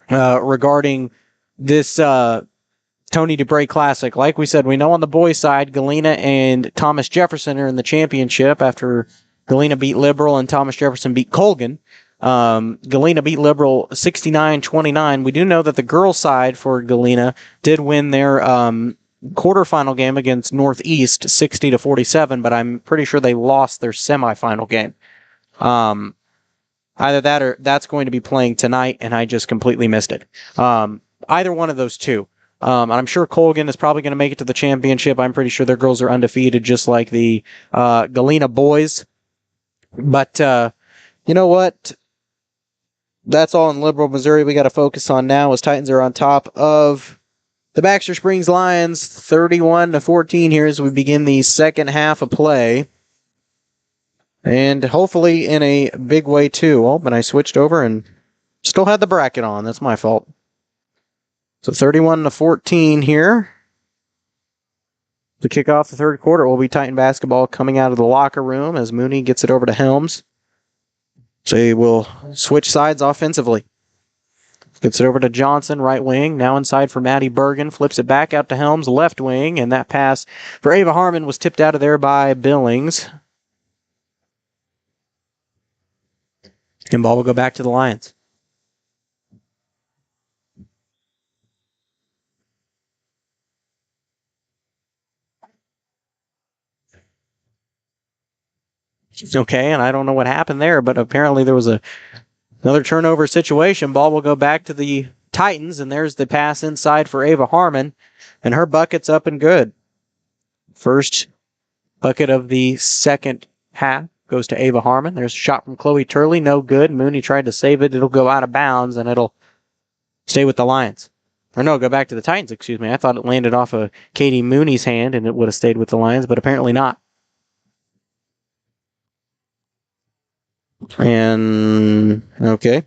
regarding this Tony DeBray Classic. Like we said, we know on the boys' side, Galena and Thomas Jefferson are in the championship after Galena beat Liberal and Thomas Jefferson beat Colgan. Galena beat Liberal 69-29. We do know that the girls' side for Galena did win their quarterfinal game against Northeast 60-47, but I'm pretty sure they lost their semifinal game. Either that or that's going to be playing tonight, and I just completely missed it. Either one of those two. And I'm sure Colgan is probably going to make it to the championship. I'm pretty sure their girls are undefeated, just like the Galena boys. But you know what? That's all in Liberal, Missouri. We got to focus on now as Titans are on top of the Baxter Springs Lions 31-14 here as we begin the second half of play. And hopefully in a big way too. Oh, but I switched over and still had the bracket on. That's my fault. So 31-14 here. To kick off the third quarter will be Titan basketball coming out of the locker room as Mooney gets it over to Helms. So he will switch sides offensively. Gets it over to Johnson, right wing. Now inside for Maddie Bergen. Flips it back out to Helms, left wing. And that pass for Ava Harmon was tipped out of there by Billings. And ball will go back to the Lions. Okay, and I don't know what happened there, but apparently there was another turnover situation. Ball will go back to the Titans, and there's the pass inside for Ava Harmon, and her bucket's up and good. First bucket of the second half goes to Ava Harmon. There's a shot from Chloe Turley, no good. Mooney tried to save it. It'll go out of bounds, and it'll stay with the Lions. Or no, go back to the Titans, excuse me. I thought it landed off of Katie Mooney's hand, and it would have stayed with the Lions, but apparently not. And, okay.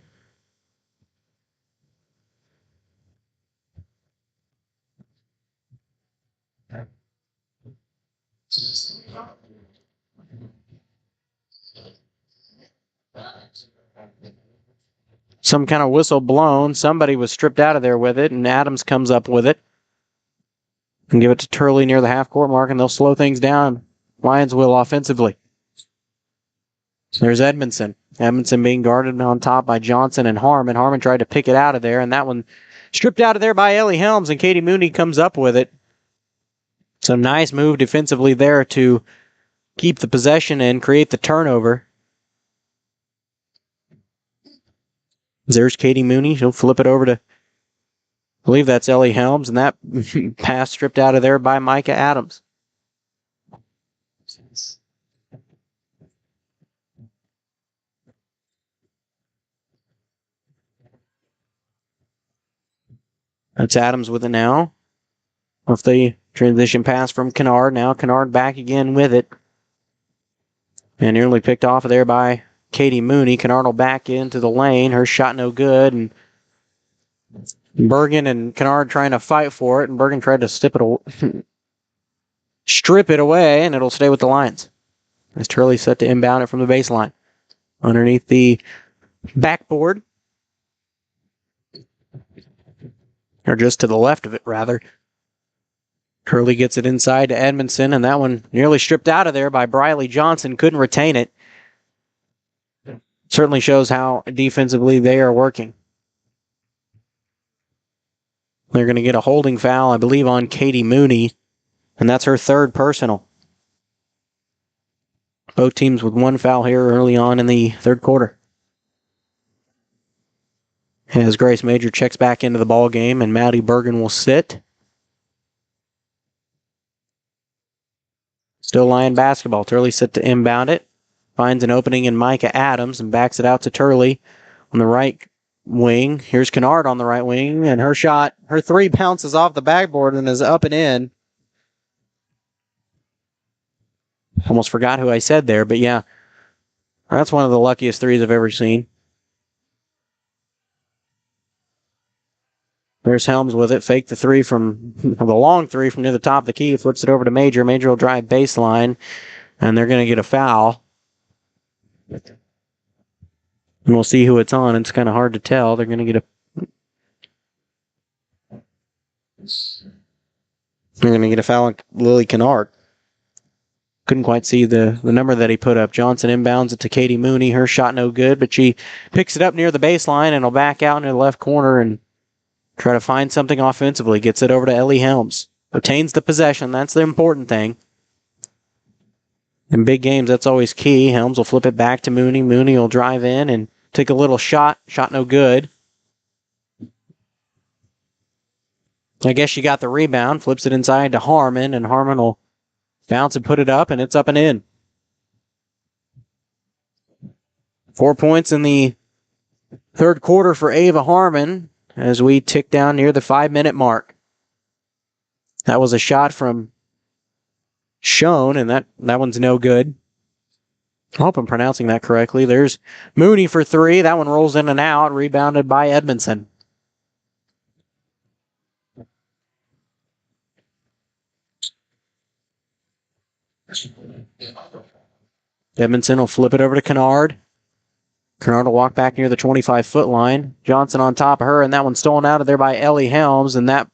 Some kind of whistle blown. Somebody was stripped out of there with it, and Adams comes up with it. And give it to Turley near the half-court mark, and they'll slow things down. Lions will offensively. There's Edmondson. Edmondson being guarded on top by Johnson and Harmon. Harmon tried to pick it out of there, and that one stripped out of there by Ellie Helms, and Katie Mooney comes up with it. So nice move defensively there to keep the possession and create the turnover. There's Katie Mooney. She'll flip it over to, I believe that's Ellie Helms, and that pass stripped out of there by Micah Adams. That's Adams with it now. Off the transition pass from Kennard. Now Kennard back again with it. And nearly picked off there by Katie Mooney. Kennard will back into the lane. Her shot no good. And Bergen and Kennard trying to fight for it. And Bergen tried to strip it away. And it'll stay with the Lions. As Turley set to inbound it from the baseline. Underneath the backboard. Or just to the left of it, rather. Turley gets it inside to Edmondson, and that one nearly stripped out of there by Briley Johnson. Couldn't retain it. Certainly shows how defensively they are working. They're going to get a holding foul, I believe, on Katie Mooney, and that's her third personal. Both teams with one foul here early on in the third quarter. As Grace Major checks back into the ball game, and Maddie Bergen will sit. Still Lion basketball. Turley set to inbound it. Finds an opening in Micah Adams and backs it out to Turley on the right wing. Here's Kennard on the right wing, and her shot, her three bounces off the backboard and is up and in. Almost forgot who I said there, but yeah, that's one of the luckiest threes I've ever seen. There's Helms with it. Fake the three from the long three from near the top of the key. Flips it over to Major. Major will drive baseline, and they're going to get a foul. And we'll see who it's on. It's kind of hard to tell. They're going to get a foul on Lily Kennard. Couldn't quite see the number that he put up. Johnson inbounds it to Katie Mooney. Her shot no good, but she picks it up near the baseline and will back out into the left corner and try to find something offensively. Gets it over to Ellie Helms. Retains the possession. That's the important thing. In big games, that's always key. Helms will flip it back to Mooney. Mooney will drive in and take a little shot. Shot no good. I guess she got the rebound. Flips it inside to Harmon, and Harmon will bounce and put it up, and it's up and in. 4 points in the third quarter for Ava Harmon as we tick down near the 5-minute mark. That was a shot from Schoen, and that one's no good. I hope I'm pronouncing that correctly. There's Mooney for three. That one rolls in and out, rebounded by Edmondson. Edmondson will flip it over to Kennard. Kennard will walk back near the 25-foot line. Johnson on top of her, and that one's stolen out of there by Ellie Helms, and that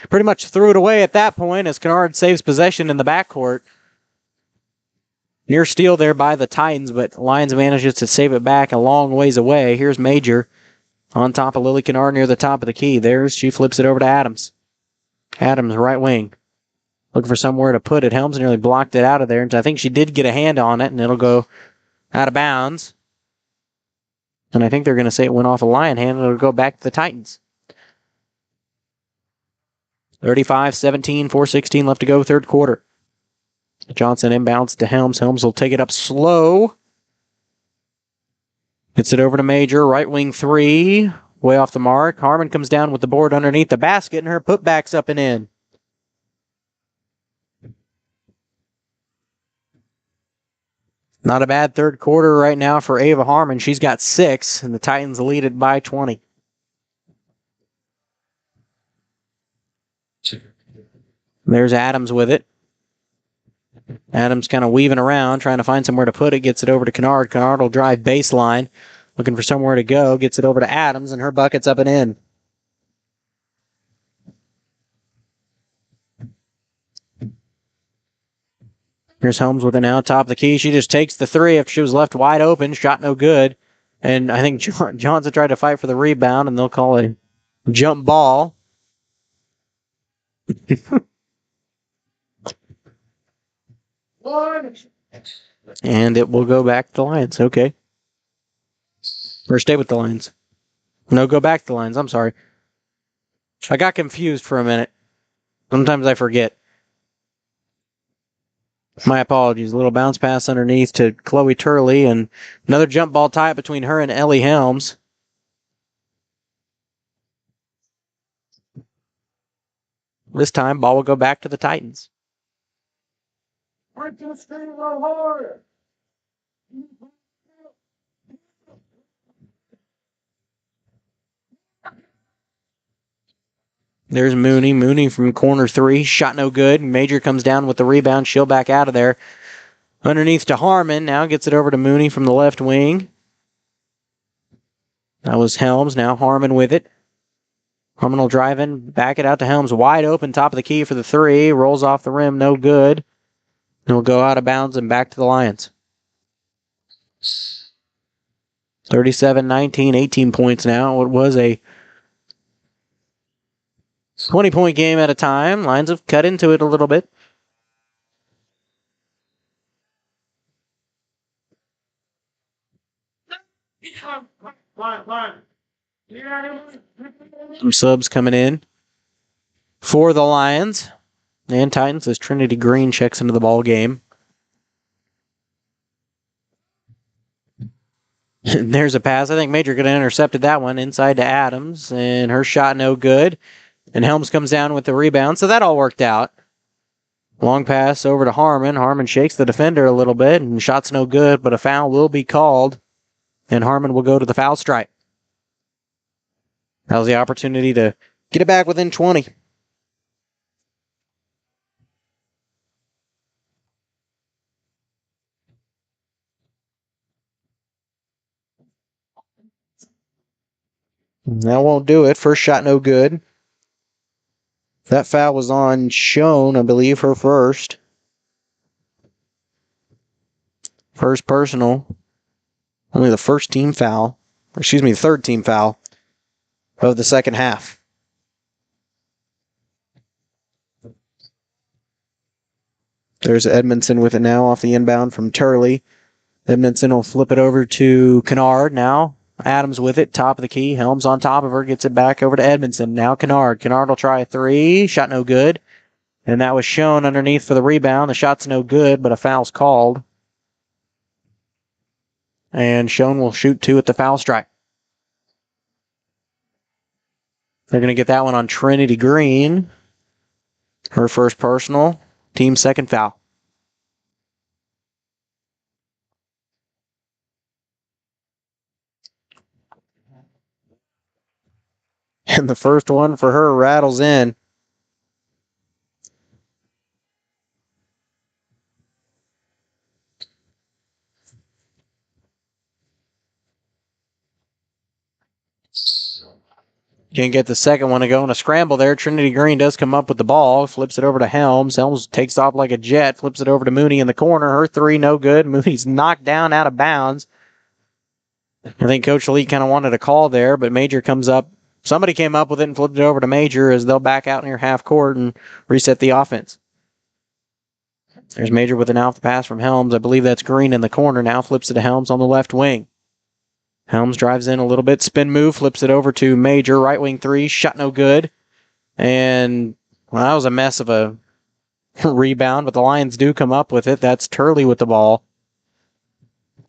pretty much threw it away at that point as Kennard saves possession in the backcourt. Near steal there by the Titans, but Lions manages to save it back a long ways away. Here's Major on top of Lily Kennard near the top of the key. She flips it over to Adams. Adams, right wing. Looking for somewhere to put it. Helms nearly blocked it out of there. And I think she did get a hand on it, and it'll go out of bounds. And I think they're going to say it went off a Lion hand, and it'll go back to the Titans. 35-17, 4:16 left to go, third quarter. Johnson inbounds to Helms. Helms will take it up slow. Gets it over to Major. Right wing three. Way off the mark. Harmon comes down with the board underneath the basket, and her putback's up and in. Not a bad third quarter right now for Ava Harmon. She's got 6, and the Titans lead it by 20. There's Adams with it. Adams kind of weaving around, trying to find somewhere to put it. Gets it over to Kennard. Kennard will drive baseline, looking for somewhere to go. Gets it over to Adams, and her bucket's up and in. Here's Helms with it now, top of the key. She just takes the three. If she was left wide open, shot no good. And I think Johnson tried to fight for the rebound, and they'll call a jump ball. And it will go back to the Lions. Okay. Or stay with the Lions. No, go back to the Lions. I'm sorry. I got confused for a minute. Sometimes I forget. My apologies. A little bounce pass underneath to Chloe Turley, and another jump ball tie between her and Ellie Helms. This time, ball will go back to the Titans. There's Mooney. Mooney from corner three. Shot no good. Major comes down with the rebound. She'll back out of there. Underneath to Harmon. Now gets it over to Mooney from the left wing. That was Helms. Now Harmon with it. Harmon will drive in. Back it out to Helms. Wide open. Top of the key for the three. Rolls off the rim. No good. It'll go out of bounds and back to the Lions. 37-19. 18 points now. It was a 20-point game at a time. Lions have cut into it a little bit. Some subs coming in for the Lions and Titans as Trinity Green checks into the ball game. There's a pass. I think Major could have intercepted that one inside to Adams, and her shot no good. And Helms comes down with the rebound, so that all worked out. Long pass over to Harmon. Harmon shakes the defender a little bit, and shot's no good, but a foul will be called, and Harmon will go to the foul stripe. That was the opportunity to get it back within 20. That won't do it. First shot no good. That foul was on Schoen, I believe, her first. First personal. Only the first team foul. Excuse me, the third team foul of the second half. There's Edmondson with it now off the inbound from Turley. Edmondson will flip it over to Kennard now. Adams with it, top of the key. Helms on top of her, gets it back over to Edmondson. Now Kennard. Kennard will try a three. Shot no good. And that was shown underneath for the rebound. The shot's no good, but a foul's called. And Schoen will shoot two at the foul stripe. They're going to get that one on Trinity Green. Her first personal. Team second foul. And the first one for her rattles in. Can't get the second one to go in a scramble there. Trinity Green does come up with the ball, flips it over to Helms. Helms takes off like a jet, flips it over to Mooney in the corner. Her three, no good. Mooney's knocked down out of bounds. I think Coach Lee kind of wanted a call there, but Major comes up. Somebody came up with it and flipped it over to Major as they'll back out near half court and reset the offense. There's Major with an out pass from Helms. I believe that's Green in the corner now. Flips it to Helms on the left wing. Helms drives in a little bit. Spin move. Flips it over to Major. Right wing three. Shot no good. And, well, that was a mess of a rebound, but the Lions do come up with it. That's Turley with the ball.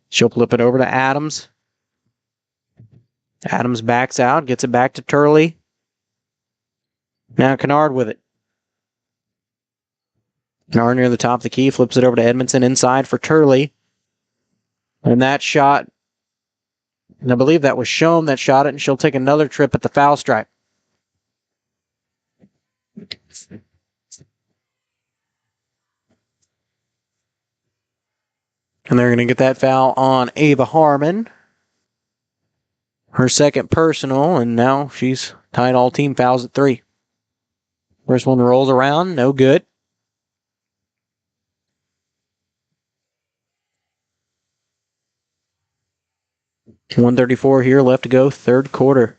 She'll flip it over to Adams. Adams backs out. Gets it back to Turley. Now Kennard with it. Kennard near the top of the key. Flips it over to Edmondson inside for Turley. And that shot, and I believe that was Schoen that shot it, and she'll take another trip at the foul stripe. And they're going to get that foul on Ava Harmon. Her second personal, and now she's tied all team fouls at 3. First one rolls around, no good. .134 here left to go, third quarter.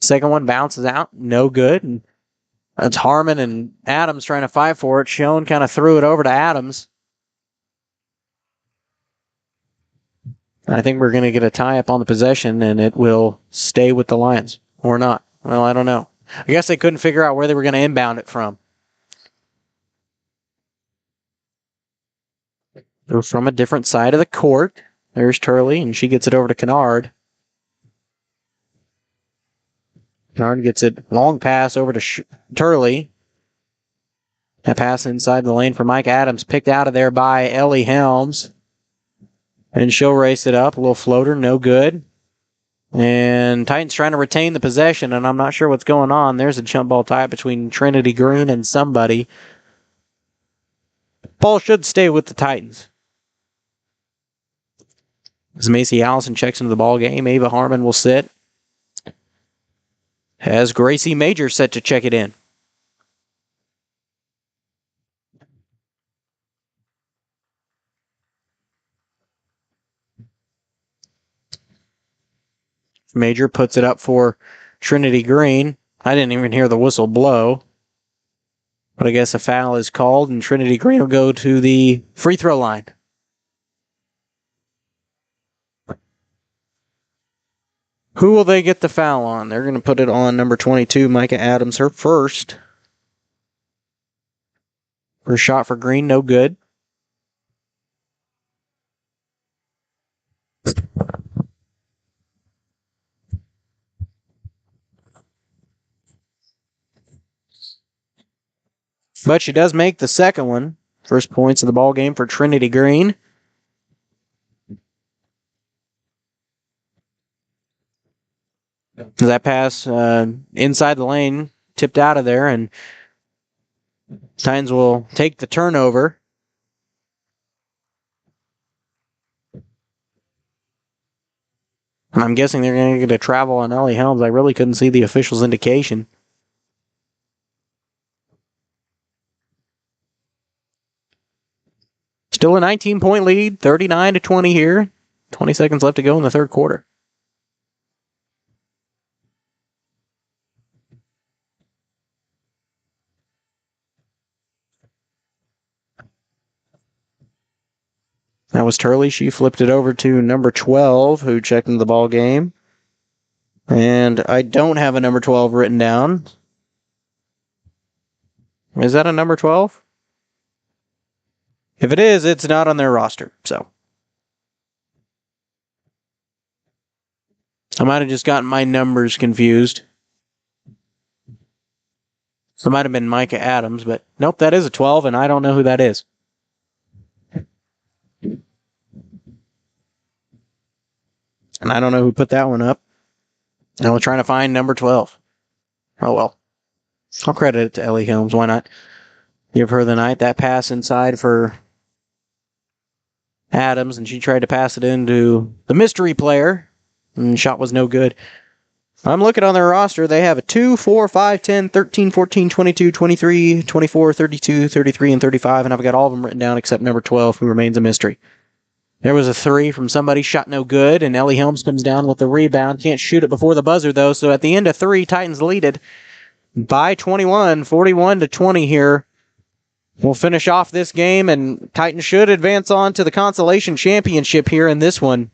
Second one bounces out, no good. And that's Harmon and Adams trying to fight for it. Schoen kind of threw it over to Adams. I think we're going to get a tie-up on the possession, and it will stay with the Lions. Or not. Well, I don't know. I guess they couldn't figure out where they were going to inbound it from. They're from a different side of the court. There's Turley, and she gets it over to Kennard. Kennard gets it. Long pass over to Turley. That pass inside the lane for Mike Adams. Picked out of there by Ellie Helms. And she'll race it up. A little floater, no good. And Titans trying to retain the possession, and I'm not sure what's going on. There's a jump ball tie between Trinity Green and somebody. Ball should stay with the Titans. As Macy Allison checks into the ball game, Ava Harmon will sit. Has Gracie Major set to check it in. Major puts it up for Trinity Green. I didn't even hear the whistle blow. But I guess a foul is called, and Trinity Green will go to the free throw line. Who will they get the foul on? They're going to put it on number 22, Micah Adams, her first. First shot for Green, no good. But she does make the second one. First points of the ball game for Trinity Green. That pass inside the lane, tipped out of there, and Titans will take the turnover. And I'm guessing they're going to get a travel on Ellie Helms. I really couldn't see the official's indication. Still a 19-point lead, 39-20 here. 20 seconds left to go in the third quarter. That was Turley. She flipped it over to number 12, who checked into the ball game. And I don't have a number 12 written down. Is that a number 12? If it is, it's not on their roster, so. I might have just gotten my numbers confused. So it might have been Micah Adams, but nope, that is a 12, and I don't know who that is. And I don't know who put that one up. And I was trying to find number 12. Oh, well. I'll credit it to Ellie Helms. Why not? Give her the night. That pass inside for Adams, and she tried to pass it into the mystery player, and the shot was no good. I'm looking on their roster. They have a 2, 4, 5, 10, 13, 14, 22, 23, 24, 32, 33, and 35, and I've got all of them written down except number 12, who remains a mystery. There was a 3 from somebody, shot no good, and Ellie Helms comes down with the rebound. Can't shoot it before the buzzer, though, so at the end of 3, Titans lead it by 21, 41-20 here. We'll finish off this game, and Titans should advance on to the consolation championship here in this one.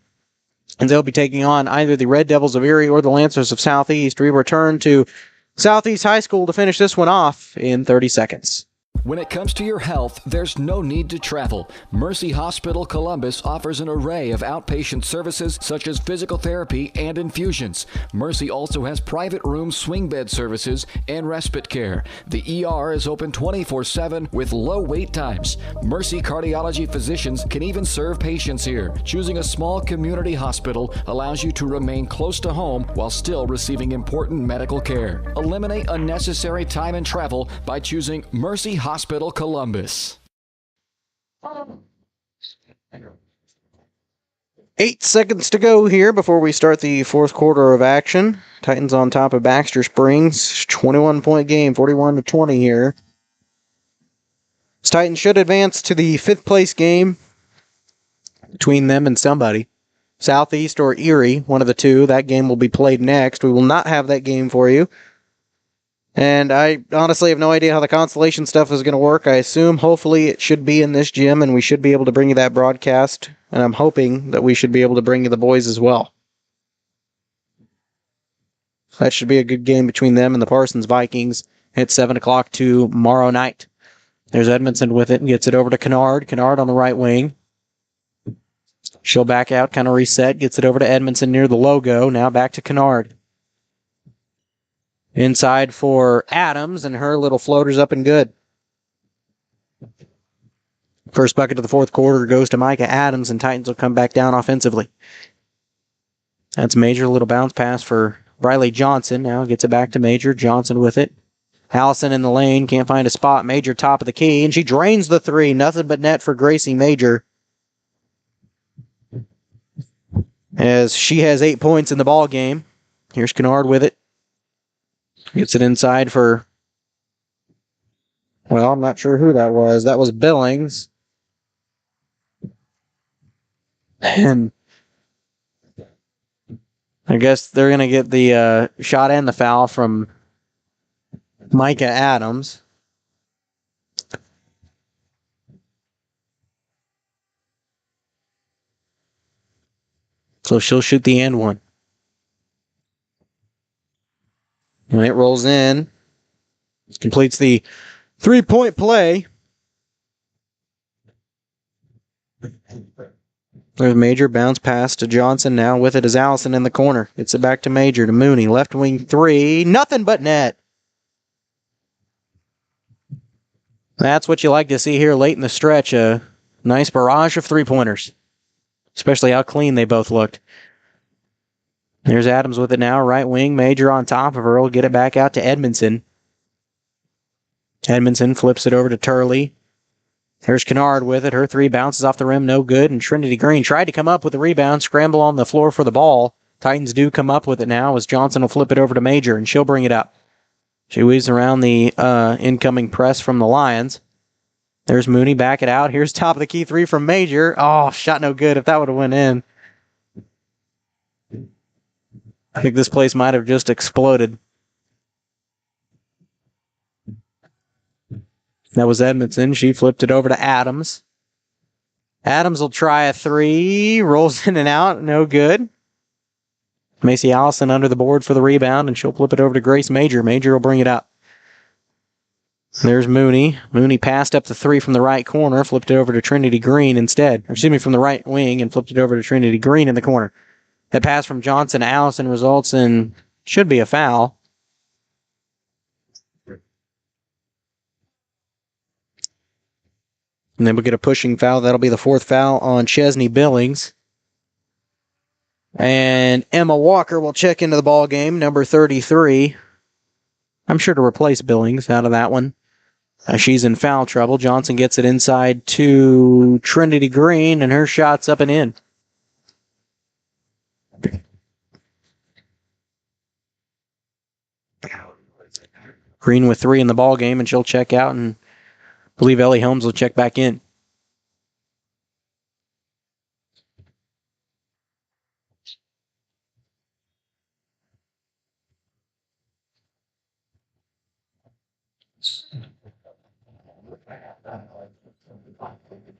And they'll be taking on either the Red Devils of Erie or the Lancers of Southeast. We return to Southeast High School to finish this one off in 30 seconds. When it comes to your health, there's no need to travel. Mercy Hospital Columbus offers an array of outpatient services such as physical therapy and infusions. Mercy also has private room swing bed services and respite care. The ER is open 24/7 with low wait times. Mercy cardiology physicians can even serve patients here. Choosing a small community hospital allows you to remain close to home while still receiving important medical care. Eliminate unnecessary time and travel by choosing Mercy Hospital Columbus. 8 seconds to go here before we start the fourth quarter of action. Titans on top of Baxter Springs. 21-point game, 41-20 here. Titans should advance to the fifth place game between them and somebody. Southeast or Erie, one of the two. That game will be played next. We will not have that game for you. And I honestly have no idea how the consolation stuff is going to work. I assume, hopefully, it should be in this gym, and we should be able to bring you that broadcast. And I'm hoping that we should be able to bring you the boys as well. That should be a good game between them and the Parsons Vikings at 7 o'clock tomorrow night. There's Edmondson with it and gets it over to Kennard. Kennard on the right wing. She'll back out, kind of reset, gets it over to Edmondson near the logo. Now back to Kennard. Inside for Adams, and her little floater's up and good. First bucket of the fourth quarter goes to Micah Adams, and Titans will come back down offensively. That's Major, little bounce pass for Briley Johnson. Now gets it back to Major. Johnson with it. Allison in the lane, can't find a spot. Major top of the key, and she drains the three. Nothing but net for Gracie Major, as she has 8 points in the ball game. Here's Kennard with it. Gets it inside for, well, I'm not sure who that was. That was Billings. And I guess they're going to get the shot and the foul from Micah Adams. So she'll shoot the and one. And it rolls in. Completes the 3-point play. There's Major, bounce pass to Johnson. Now with it is Allison in the corner. Gets it back to Major, to Mooney. Left wing three. Nothing but net. That's what you like to see here late in the stretch. A nice barrage of three-pointers. Especially how clean they both looked. There's Adams with it now. Right wing. Major on top of her. Will get it back out to Edmondson. Edmondson flips it over to Turley. There's Kennard with it. Her three bounces off the rim. No good. And Trinity Green tried to come up with the rebound. Scramble on the floor for the ball. Titans do come up with it now as Johnson will flip it over to Major, and she'll bring it up. She weaves around the incoming press from the Lions. There's Mooney, back it out. Here's top of the key three from Major. Oh, shot no good. If that would have went in, I think this place might have just exploded. That was Edmondson. She flipped it over to Adams. Adams will try a three. Rolls in and out. No good. Macy Allison under the board for the rebound, and she'll flip it over to Grace Major. Major will bring it up. There's Mooney. Mooney passed up the three from the right corner, flipped it over to Trinity Green instead. Excuse me, from the right wing, and flipped it over to Trinity Green in the corner. That pass from Johnson to Allison results in, should be a foul. And then we'll get a pushing foul. That'll be the fourth foul on Chesney Billings. And Emma Walker will check into the ball game, number 33. I'm sure to replace Billings out of that one. She's in foul trouble. Johnson gets it inside to Trinity Green, and her shot's up and in. Green with three in the ball game, and she'll check out, and I believe Ellie Helms will check back in.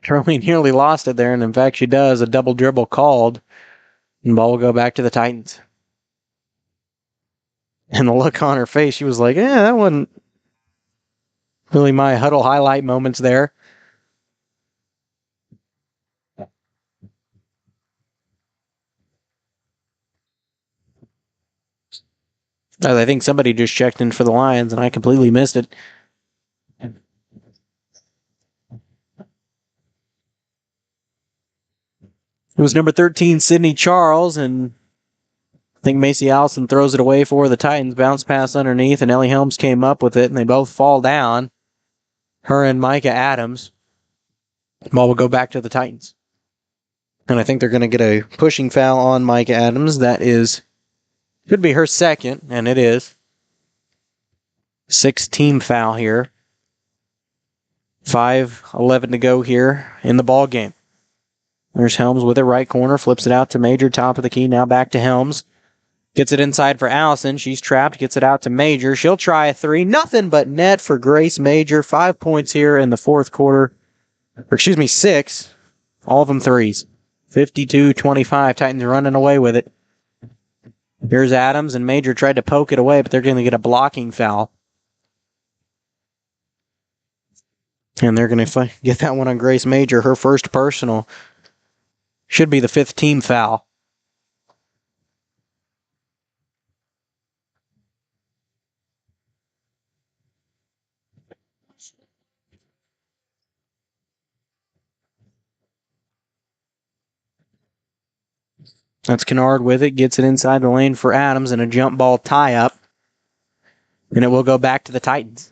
Charlie nearly lost it there, and in fact she does. A double dribble called, and ball will go back to the Titans. And the look on her face, she was like, that wasn't really my huddle highlight moments there. I think somebody just checked in for the Lions, and I completely missed it. It was number 13, Sydney Charles, and I think Macy Allison throws it away for the Titans. Bounce pass underneath, and Ellie Helms came up with it, and they both fall down. Her and Micah Adams. Ball will go back to the Titans. And I think they're going to get a pushing foul on Micah Adams. That could be her second, and it is. 6-team foul here. 5:11 to go here in the ball game. There's Helms with it, right corner, flips it out to Major, top of the key, now back to Helms. Gets it inside for Allison. She's trapped, gets it out to Major. She'll try a three. Nothing but net for Grace Major. 5 points here in the fourth quarter. Six. All of them threes. 52-25. Titans running away with it. Here's Adams, and Major tried to poke it away, but they're going to get a blocking foul. And they're going to get that one on Grace Major, her first personal. Should be the 5th team foul. That's Kennard with it. Gets it inside the lane for Adams and a jump ball tie-up. And it will go back to the Titans.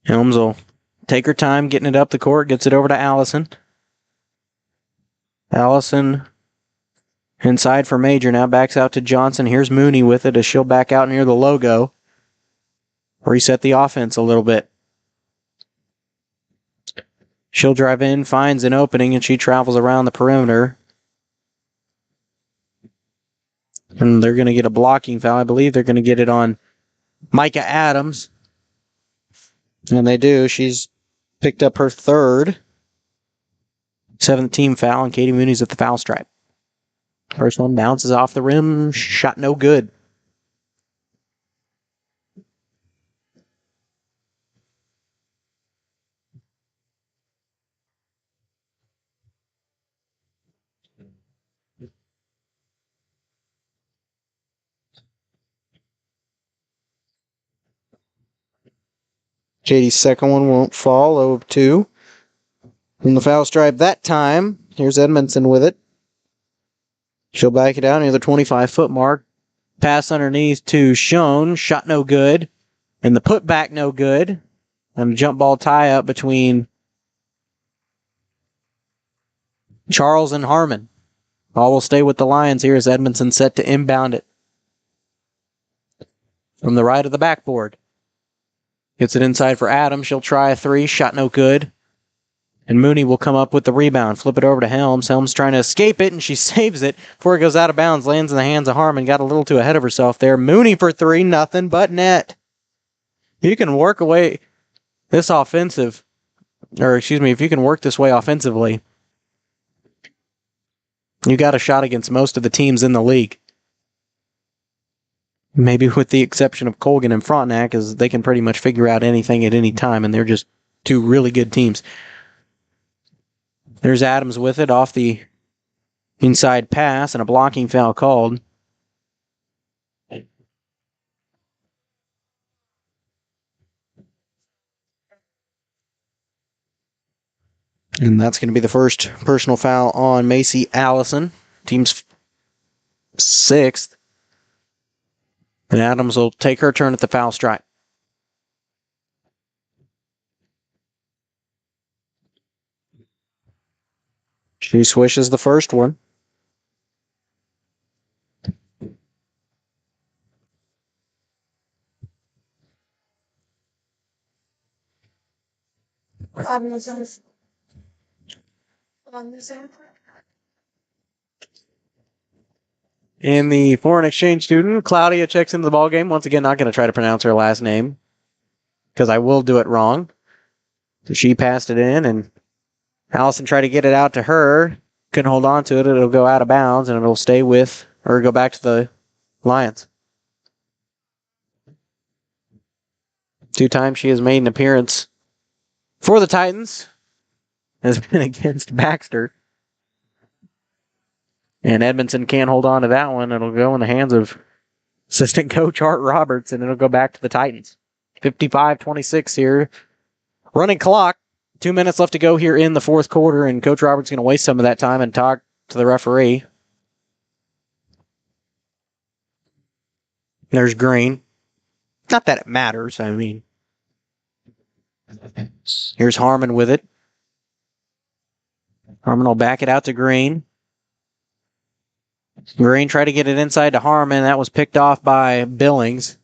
Helms will take her time getting it up the court. Gets it over to Allison. Allison inside for Major. Now backs out to Johnson. Here's Mooney with it as she'll back out near the logo. reset the offense a little bit. She'll drive in, finds an opening, and she travels around the perimeter. And they're going to get a blocking foul. I believe they're going to get it on Micah Adams. And they do. She's picked up her third. 7th team foul, and Katie Mooney's at the foul stripe. First one bounces off the rim. Shot no good. Katie's second one won't fall. 0-2. From the foul stripe that time. Here's Edmondson with it. She'll back it out near the 25-foot mark. Pass underneath to Schoen. Shot no good. And the putback no good. And a jump ball tie-up between Charles and Harmon. Ball will stay with the Lions here as Edmondson set to inbound it. From the right of the backboard. Gets it inside for Adams. She'll try a three. Shot no good. And Mooney will come up with the rebound. Flip it over to Helms. Helms trying to escape it, and she saves it before it goes out of bounds. Lands in the hands of Harmon. Got a little too ahead of herself there. Mooney for three. Nothing but net. You can work away this if you can work this way offensively, you got a shot against most of the teams in the league. Maybe with the exception of Colgan and Frontenac, as they can pretty much figure out anything at any time, and they're just two really good teams. There's Adams with it off the inside pass, and a blocking foul called. And that's going to be the first personal foul on Macy Allison, team's 6th. And Adams will take her turn at the foul stripe. She swishes the first one. And the foreign exchange student, Claudia, checks into the ballgame. Once again, not going to try to pronounce her last name because I will do it wrong. So she passed it in, and Allison tried to get it out to her. Couldn't hold on to it. It'll go out of bounds, and it'll stay with, or go back to the Lions. 2 times she has made an appearance for the Titans. Has been against Baxter. And Edmondson can't hold on to that one. It'll go in the hands of assistant coach Art Roberts, and it'll go back to the Titans. 55-26 here. Running clock. 2 minutes left to go here in the fourth quarter, and Coach Roberts going to waste some of that time and talk to the referee. There's Green. Not that it matters, I mean. Here's Harmon with it. Harmon will back it out to Green. Green tried to get it inside to Harmon. That was picked off by Billings.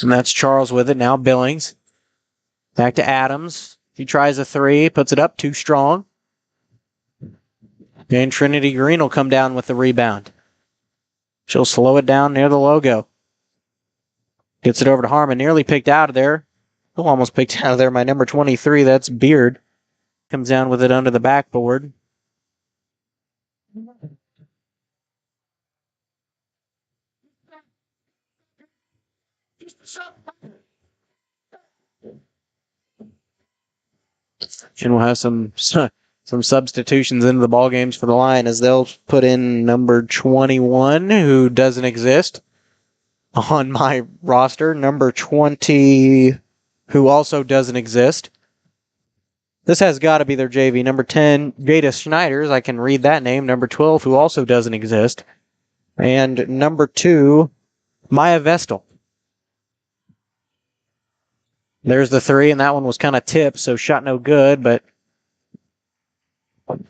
And that's Charles with it. Now Billings. Back to Adams. He tries a three. Puts it up too strong. And Trinity Green will come down with the rebound. She'll slow it down near the logo. Gets it over to Harmon. Nearly picked out of there. Oh, almost picked out of there. My number 23, that's Beard. Comes down with it under the backboard. And we'll have some substitutions into the ball games for the Lion as they'll put in number 21, who doesn't exist on my roster. Number 20, who also doesn't exist. This has got to be their JV. Number 10, Jada Schneiders. I can read that name. Number 12, who also doesn't exist. And number 2, Maya Vestal. There's the 3, and that one was kind of tipped, so shot no good, but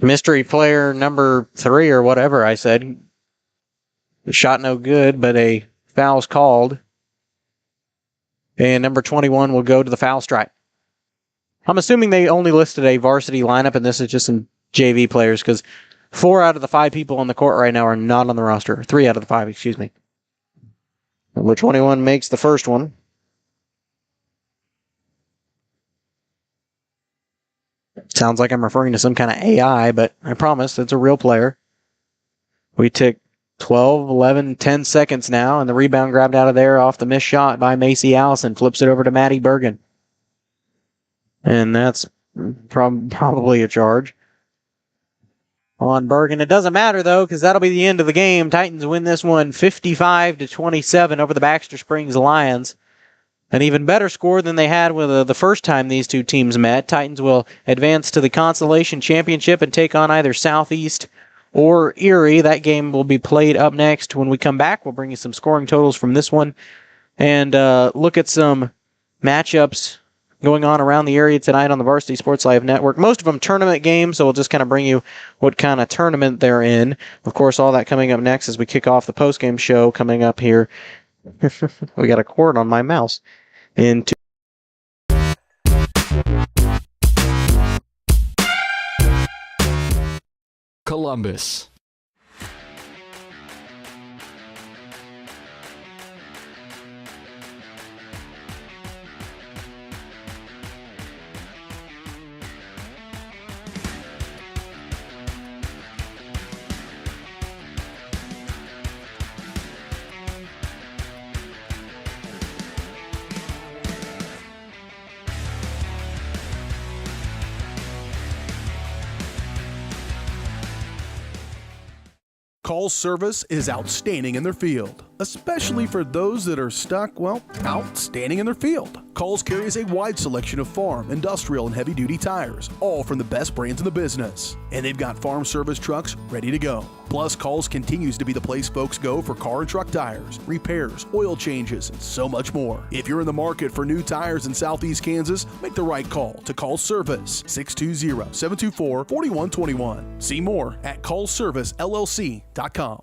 mystery player number 3 or whatever I said. Shot no good, but a fouls called. And number 21 will go to the foul stripe. I'm assuming they only listed a varsity lineup, and this is just some JV players, because 4 out of the 5 people on the court right now are not on the roster. 3 out of the 5, excuse me. Number 21 makes the first one. Sounds like I'm referring to some kind of AI, but I promise it's a real player. We tick 12, 11, 10 seconds now, and the rebound grabbed out of there off the missed shot by Macy Allison. Flips it over to Maddie Bergen. And that's probably a charge on Bergen. It doesn't matter, though, because that'll be the end of the game. Titans win this one 55-27 over the Baxter Springs Lions. An even better score than they had with the first time these two teams met. Titans will advance to the Consolation Championship and take on either Southeast or Erie. That game will be played up next. When we come back, we'll bring you some scoring totals from this one and look at some matchups going on around the area tonight on the Varsity Sports Live Network. Most of them tournament games, so we'll just kind of bring you what kind of tournament they're in. Of course, all that coming up next as we kick off the postgame show coming up here. We got a cord on my mouse. Into Columbus. Call's service is outstanding in their field, especially for those that are stuck, well, outstanding in their field. Call's carries a wide selection of farm, industrial, and heavy-duty tires, all from the best brands in the business. And they've got farm service trucks ready to go. Plus, Call's continues to be the place folks go for car and truck tires, repairs, oil changes, and so much more. If you're in the market for new tires in Southeast Kansas, make the right call to Call's Service, 620-724-4121. See more at callservicellc.com.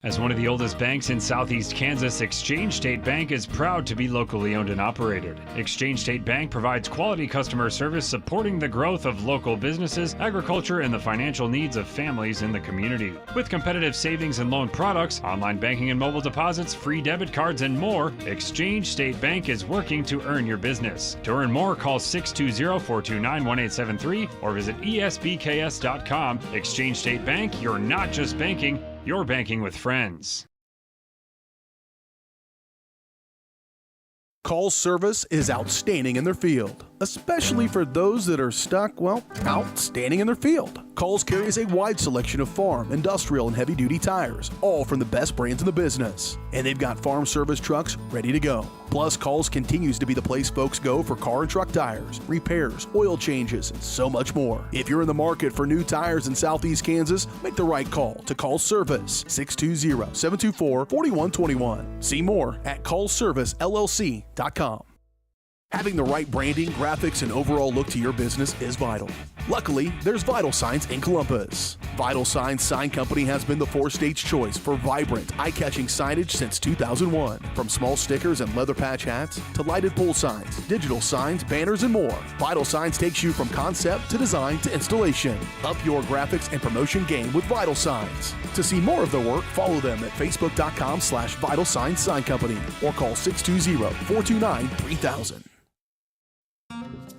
As one of the oldest banks in Southeast Kansas, Exchange State Bank is proud to be locally owned and operated. Exchange State Bank provides quality customer service supporting the growth of local businesses, agriculture, and the financial needs of families in the community. With competitive savings and loan products, online banking and mobile deposits, free debit cards, and more, Exchange State Bank is working to earn your business. To earn more, call 620-429-1873 or visit esbks.com. Exchange State Bank, you're not just banking, you're banking with friends. Call's service is outstanding in their field, especially for those that are stuck, well, outstanding in their field. Call's carries a wide selection of farm, industrial, and heavy-duty tires, all from the best brands in the business. And they've got farm service trucks ready to go. Plus, Call's continues to be the place folks go for car and truck tires, repairs, oil changes, and so much more. If you're in the market for new tires in Southeast Kansas, make the right call to Call's Service, 620-724-4121. See more at callservicellc.com. Having the right branding, graphics, and overall look to your business is vital. Luckily, there's Vital Signs in Columbus. Vital Signs Sign Company has been the four-stage choice for vibrant, eye-catching signage since 2001. From small stickers and leather patch hats to lighted pole signs, digital signs, banners, and more, Vital Signs takes you from concept to design to installation. Up your graphics and promotion game with Vital Signs. To see more of their work, follow them at facebook.com/Vital Signs Sign Company or call 620-429-3000.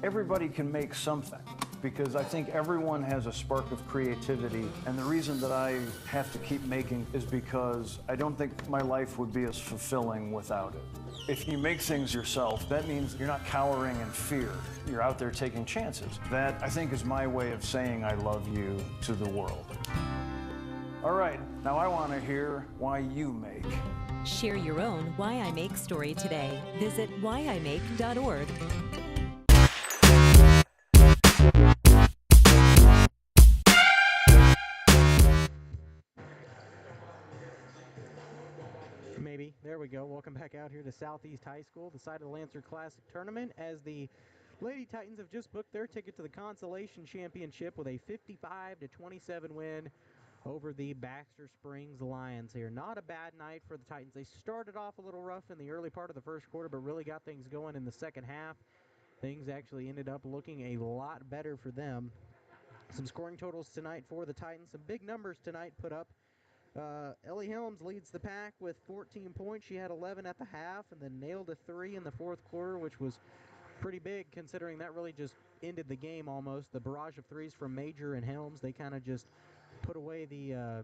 Everybody can make something, because I think everyone has a spark of creativity, and the reason that I have to keep making is because I don't think my life would be as fulfilling without it. If you make things yourself, that means you're not cowering in fear. You're out there taking chances. That, I think, is my way of saying I love you to the world. All right, now I want to hear why you make. Share your own Why I Make story today. Visit whyimake.org. Maybe. There we go. Welcome back out here to Southeast High School, the site of the Lancer Classic Tournament, as the Lady Titans have just booked their ticket to the Consolation Championship with a 55-27 win over the Baxter Springs Lions here. Not a bad night for the Titans. They started off a little rough in the early part of the first quarter, but really got things going in the second half. Things actually ended up looking a lot better for them. Some scoring totals tonight for the Titans. Some big numbers tonight put up. Ellie Helms leads the pack with 14 points. She had 11 at the half and then nailed a 3 in the fourth quarter, which was pretty big considering that really just ended the game almost. The barrage of threes from Major and Helms, they kind of just put away the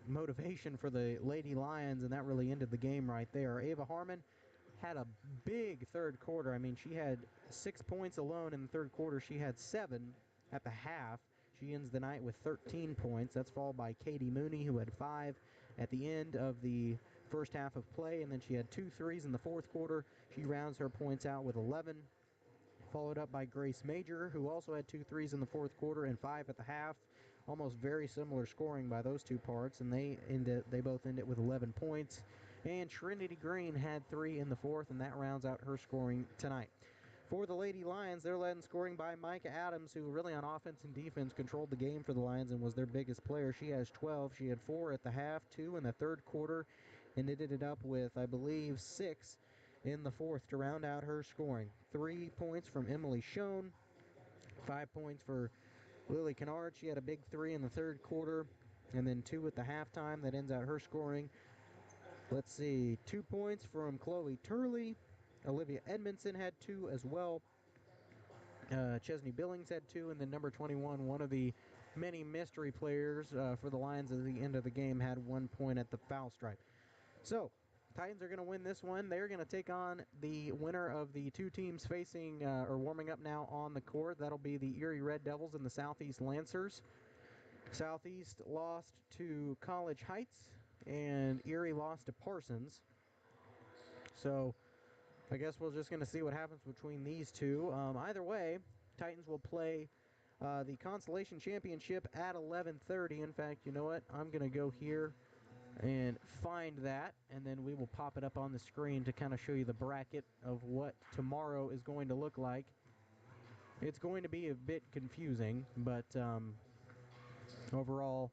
motivation for the Lady Lions, and that really ended the game right there. Ava Harmon had a big third quarter. I mean, she had 6 points alone in the third quarter. She had 7 at the half. She ends the night with 13 points. That's followed by Katie Mooney, who had 5 at the end of the first half of play, and then she had 2 threes in the fourth quarter. She rounds her points out with 11, followed up by Grace Major, who also had 2 threes in the fourth quarter and 5 at the half. Almost very similar scoring by those two parts, and they both end it with 11 points. And Trinity Green had 3 in the fourth, and that rounds out her scoring tonight. For the Lady Lions, they're led in scoring by Micah Adams, who really on offense and defense controlled the game for the Lions and was their biggest player. She has 12. She had 4 at the half, 2 in the third quarter, and ended it up with, I believe, 6 in the fourth to round out her scoring. 3 points from Emily Schoen, 5 points for Lily Kennard. She had a big 3 in the third quarter, and then 2 at the halftime. That ends out her scoring. Let's see, 2 points from Chloe Turley. Olivia Edmondson had 2 as well. Chesney Billings had 2, and then number 21, one of the many mystery players for the Lions at the end of the game, had 1 point at the foul stripe. So, Titans are going to win this one. They're going to take on the winner of the 2 teams facing or warming up now on the court. That'll be the Erie Red Devils and the Southeast Lancers. Southeast lost to College Heights, and Erie lost to Parsons. So, I guess we're just going to see what happens between these two. Either way, Titans will play the Constellation Championship at 11:30. In fact, you know what? I'm going to go here and find that, and then we will pop it up on the screen to kind of show you the bracket of what tomorrow is going to look like. It's going to be a bit confusing, but overall,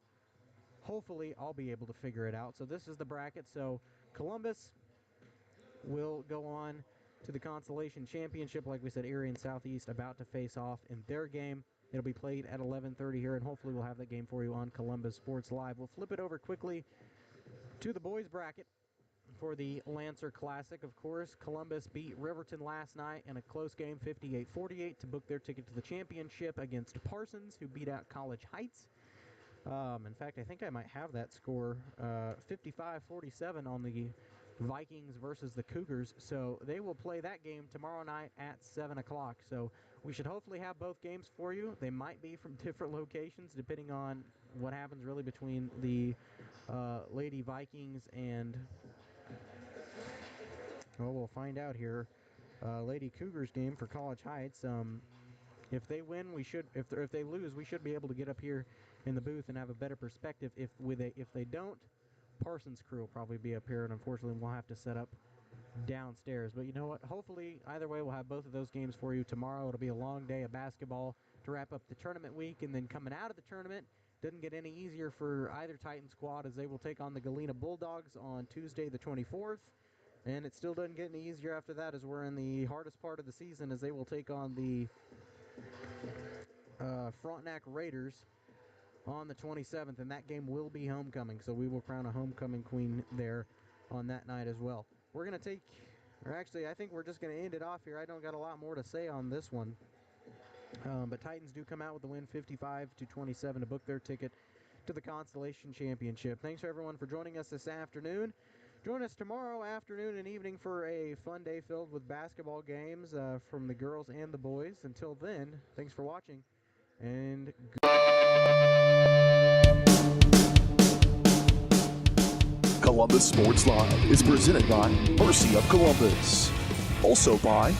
hopefully I'll be able to figure it out. So this is the bracket. So Columbus will go on to the Constellation Championship. Like we said, Erie and Southeast about to face off in their game. It'll be played at 11:30 here, and hopefully we'll have that game for you on Columbus Sports Live. We'll flip it over quickly to the boys bracket for the Lancer Classic. Of course, Columbus beat Riverton last night in a close game, 58-48, to book their ticket to the championship against Parsons, who beat out College Heights. In fact, I think I might have that score, 55-47 on the Vikings versus the Cougars. So they will play that game tomorrow night at 7 o'clock. So we should hopefully have both games for you. They might be from different locations depending on what happens really between the Lady Vikings and, well, we'll find out here. Lady Cougars game for College Heights. If they win, we should. If they lose, we should be able to get up here in the booth and have a better perspective. If they don't, Parsons crew will probably be up here, and unfortunately we'll have to set up downstairs. But you know what? Hopefully, either way, we'll have both of those games for you tomorrow. It'll be a long day of basketball to wrap up the tournament week, and then coming out of the tournament, doesn't get any easier for either Titan squad as they will take on the Galena Bulldogs on Tuesday the 24th. And it still doesn't get any easier after that as we're in the hardest part of the season as they will take on the Frontenac Raiders on the 27th, and that game will be homecoming, so we will crown a homecoming queen there on that night as well. We're going to I think we're just going to end it off here. I don't got a lot more to say on this one, but Titans do come out with the win 55-27 to book their ticket to the Constellation Championship. Thanks for everyone for joining us this afternoon. Join us tomorrow afternoon and evening for a fun day filled with basketball games from the girls and the boys. Until then, thanks for watching, and Columbus Sports Live is presented by Mercy of Columbus. Also by